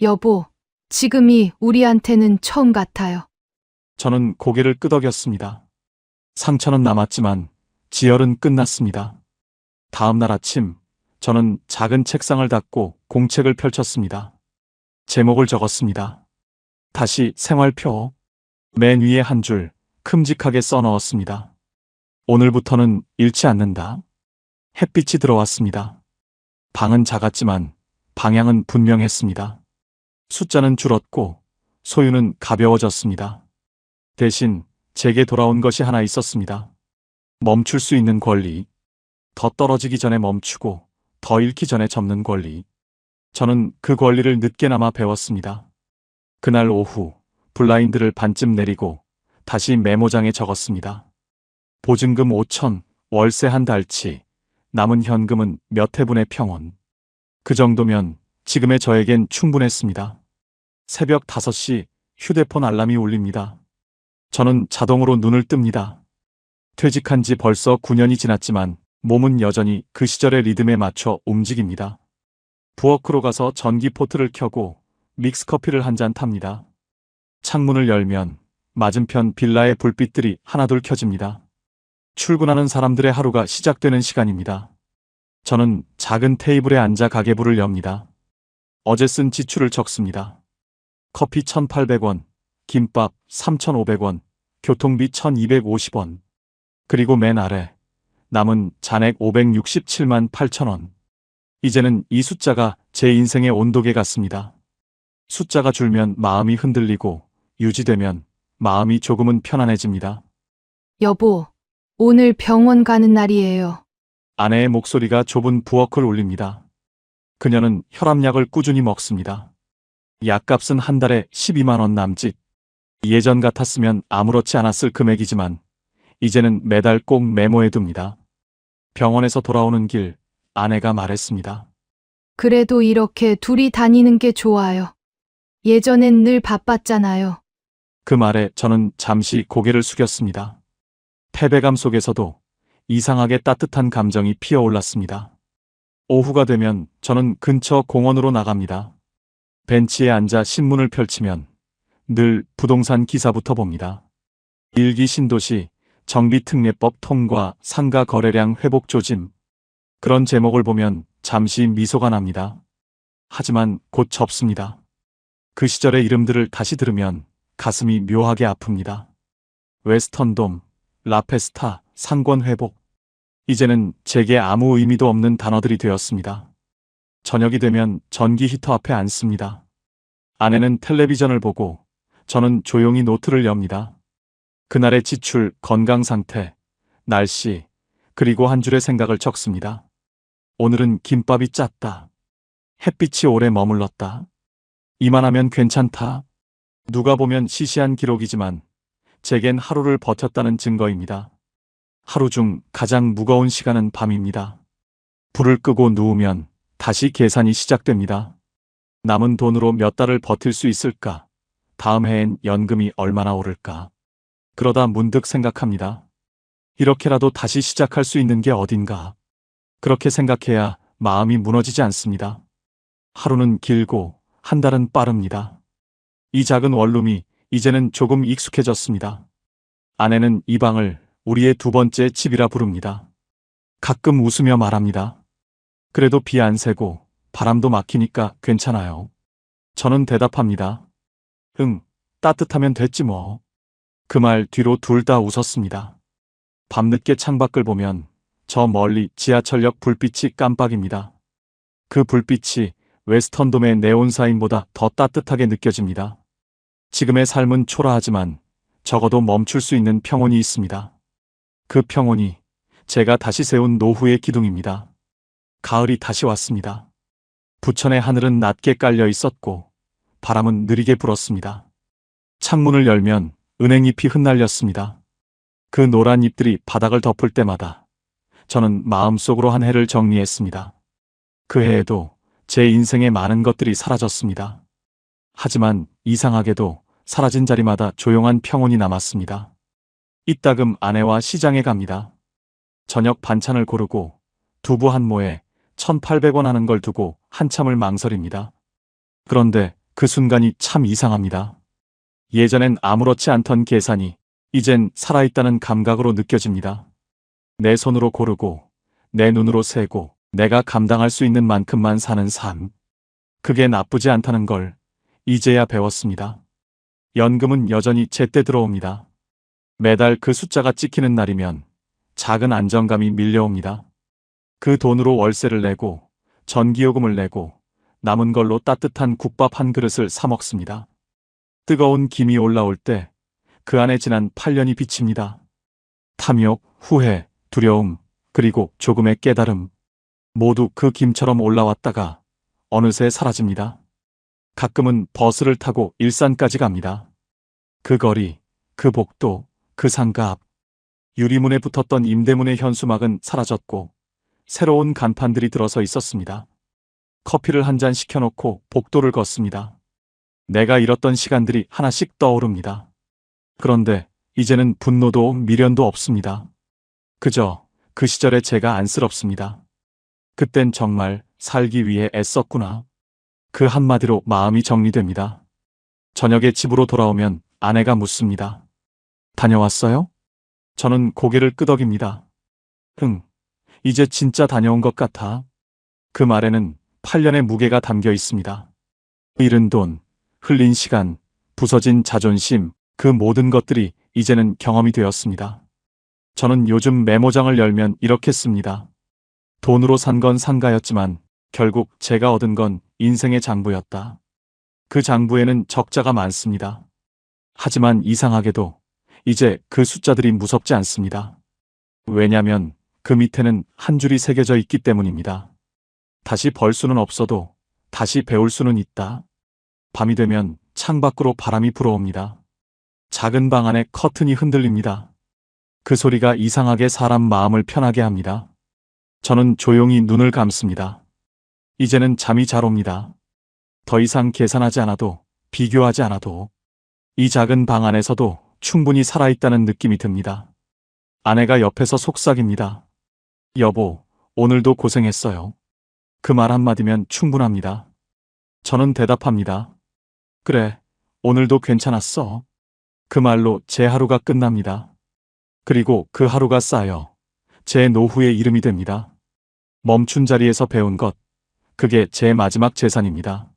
여보, 지금이 우리한테는 처음 같아요. 저는 고개를 끄덕였습니다. 상처는 남았지만 지혈은 끝났습니다. 다음 날 아침, 저는 작은 책상을 닫고 공책을 펼쳤습니다. 제목을 적었습니다. 다시 생활표. 맨 위에 한 줄 큼직하게 써넣었습니다. 오늘부터는 잃지 않는다. 햇빛이 들어왔습니다. 방은 작았지만 방향은 분명했습니다. 숫자는 줄었고 소유는 가벼워졌습니다. 대신 제게 돌아온 것이 하나 있었습니다. 멈출 수 있는 권리. 더 떨어지기 전에 멈추고 더 잃기 전에 접는 권리. 저는 그 권리를 늦게나마 배웠습니다. 그날 오후 블라인드를 반쯤 내리고 다시 메모장에 적었습니다. 보증금 5천, 월세 한 달치, 남은 현금은 몇 회분의 평온. 그 정도면 지금의 저에겐 충분했습니다. 새벽 5시 휴대폰 알람이 울립니다. 저는 자동으로 눈을 뜹니다. 퇴직한 지 벌써 9년이 지났지만 몸은 여전히 그 시절의 리듬에 맞춰 움직입니다. 부엌으로 가서 전기 포트를 켜고 믹스커피를 한 잔 탑니다. 창문을 열면 맞은편 빌라의 불빛들이 하나둘 켜집니다. 출근하는 사람들의 하루가 시작되는 시간입니다. 저는 작은 테이블에 앉아 가계부를 엽니다. 어제 쓴 지출을 적습니다. 커피 1,800원, 김밥 3,500원, 교통비 1,250원. 그리고 맨 아래 남은 잔액 567만 8천원. 이제는 이 숫자가 제 인생의 온도계 같습니다. 숫자가 줄면 마음이 흔들리고 유지되면 마음이 조금은 편안해집니다. 여보, 오늘 병원 가는 날이에요. 아내의 목소리가 좁은 부엌을 울립니다. 그녀는 혈압약을 꾸준히 먹습니다. 약값은 한 달에 12만 원 남짓. 예전 같았으면 아무렇지 않았을 금액이지만 이제는 매달 꼭 메모해둡니다. 병원에서 돌아오는 길 아내가 말했습니다. 그래도 이렇게 둘이 다니는 게 좋아요. 예전엔 늘 바빴잖아요. 그 말에 저는 잠시 고개를 숙였습니다. 패배감 속에서도 이상하게 따뜻한 감정이 피어올랐습니다. 오후가 되면 저는 근처 공원으로 나갑니다. 벤치에 앉아 신문을 펼치면 늘 부동산 기사부터 봅니다. 일기 신도시, 정비특례법 통과, 상가 거래량 회복 조짐. 그런 제목을 보면 잠시 미소가 납니다. 하지만 곧 접습니다. 그 시절의 이름들을 다시 들으면 가슴이 묘하게 아픕니다. 웨스턴돔, 라페스타, 상권 회복. 이제는 제게 아무 의미도 없는 단어들이 되었습니다. 저녁이 되면 전기 히터 앞에 앉습니다. 아내는 텔레비전을 보고 저는 조용히 노트를 엽니다. 그날의 지출, 건강 상태, 날씨, 그리고 한 줄의 생각을 적습니다. 오늘은 김밥이 짰다. 햇빛이 오래 머물렀다. 이만하면 괜찮다. 누가 보면 시시한 기록이지만 제겐 하루를 버텼다는 증거입니다. 하루 중 가장 무거운 시간은 밤입니다. 불을 끄고 누우면 다시 계산이 시작됩니다. 남은 돈으로 몇 달을 버틸 수 있을까? 다음 해엔 연금이 얼마나 오를까? 그러다 문득 생각합니다. 이렇게라도 다시 시작할 수 있는 게 어딘가? 그렇게 생각해야 마음이 무너지지 않습니다. 하루는 길고 한 달은 빠릅니다. 이 작은 원룸이 이제는 조금 익숙해졌습니다. 아내는 이 방을 우리의 두 번째 집이라 부릅니다. 가끔 웃으며 말합니다. 그래도 비 안 새고 바람도 막히니까 괜찮아요. 저는 대답합니다. 응, 따뜻하면 됐지 뭐. 그 말 뒤로 둘 다 웃었습니다. 밤늦게 창밖을 보면 저 멀리 지하철역 불빛이 깜빡입니다. 그 불빛이 웨스턴돔의 네온 사인보다 더 따뜻하게 느껴집니다. 지금의 삶은 초라하지만 적어도 멈출 수 있는 평온이 있습니다. 그 평온이 제가 다시 세운 노후의 기둥입니다. 가을이 다시 왔습니다. 부천의 하늘은 낮게 깔려 있었고 바람은 느리게 불었습니다. 창문을 열면 은행잎이 흩날렸습니다. 그 노란 잎들이 바닥을 덮을 때마다 저는 마음속으로 한 해를 정리했습니다. 그 해에도 제 인생의 많은 것들이 사라졌습니다. 하지만 이상하게도 사라진 자리마다 조용한 평온이 남았습니다. 이따금 아내와 시장에 갑니다. 저녁 반찬을 고르고 두부 한 모에 1,800원 하는 걸 두고 한참을 망설입니다. 그런데 그 순간이 참 이상합니다. 예전엔 아무렇지 않던 계산이 이젠 살아있다는 감각으로 느껴집니다. 내 손으로 고르고 내 눈으로 세고 내가 감당할 수 있는 만큼만 사는 삶. 그게 나쁘지 않다는 걸 이제야 배웠습니다. 연금은 여전히 제때 들어옵니다. 매달 그 숫자가 찍히는 날이면 작은 안정감이 밀려옵니다. 그 돈으로 월세를 내고 전기요금을 내고 남은 걸로 따뜻한 국밥 한 그릇을 사 먹습니다. 뜨거운 김이 올라올 때 그 안에 지난 8년이 비칩니다. 탐욕, 후회, 두려움, 그리고 조금의 깨달음. 모두 그 김처럼 올라왔다가 어느새 사라집니다. 가끔은 버스를 타고 일산까지 갑니다. 그 거리, 그 복도, 그 상가 앞. 유리문에 붙었던 임대문의 현수막은 사라졌고 새로운 간판들이 들어서 있었습니다. 커피를 한 잔 시켜놓고 복도를 걷습니다. 내가 잃었던 시간들이 하나씩 떠오릅니다. 그런데 이제는 분노도 미련도 없습니다. 그저 그 시절의 제가 안쓰럽습니다. 그땐 정말 살기 위해 애썼구나. 그 한마디로 마음이 정리됩니다. 저녁에 집으로 돌아오면 아내가 묻습니다. 다녀왔어요? 저는 고개를 끄덕입니다. 응, 이제 진짜 다녀온 것 같아. 그 말에는 8년의 무게가 담겨 있습니다. 잃은 돈, 흘린 시간, 부서진 자존심, 그 모든 것들이 이제는 경험이 되었습니다. 저는 요즘 메모장을 열면 이렇게 씁니다. 돈으로 산 건 상가였지만 결국 제가 얻은 건 인생의 장부였다. 그 장부에는 적자가 많습니다. 하지만 이상하게도 이제 그 숫자들이 무섭지 않습니다. 왜냐면 그 밑에는 한 줄이 새겨져 있기 때문입니다. 다시 벌 수는 없어도 다시 배울 수는 있다. 밤이 되면 창밖으로 바람이 불어옵니다. 작은 방 안에 커튼이 흔들립니다. 그 소리가 이상하게 사람 마음을 편하게 합니다. 저는 조용히 눈을 감습니다. 이제는 잠이 잘 옵니다. 더 이상 계산하지 않아도 비교하지 않아도 이 작은 방 안에서도 충분히 살아있다는 느낌이 듭니다. 아내가 옆에서 속삭입니다. 여보, 오늘도 고생했어요. 그 말 한마디면 충분합니다. 저는 대답합니다. 그래, 오늘도 괜찮았어. 그 말로 제 하루가 끝납니다. 그리고 그 하루가 쌓여 제 노후의 이름이 됩니다. 멈춘 자리에서 배운 것, 그게 제 마지막 재산입니다.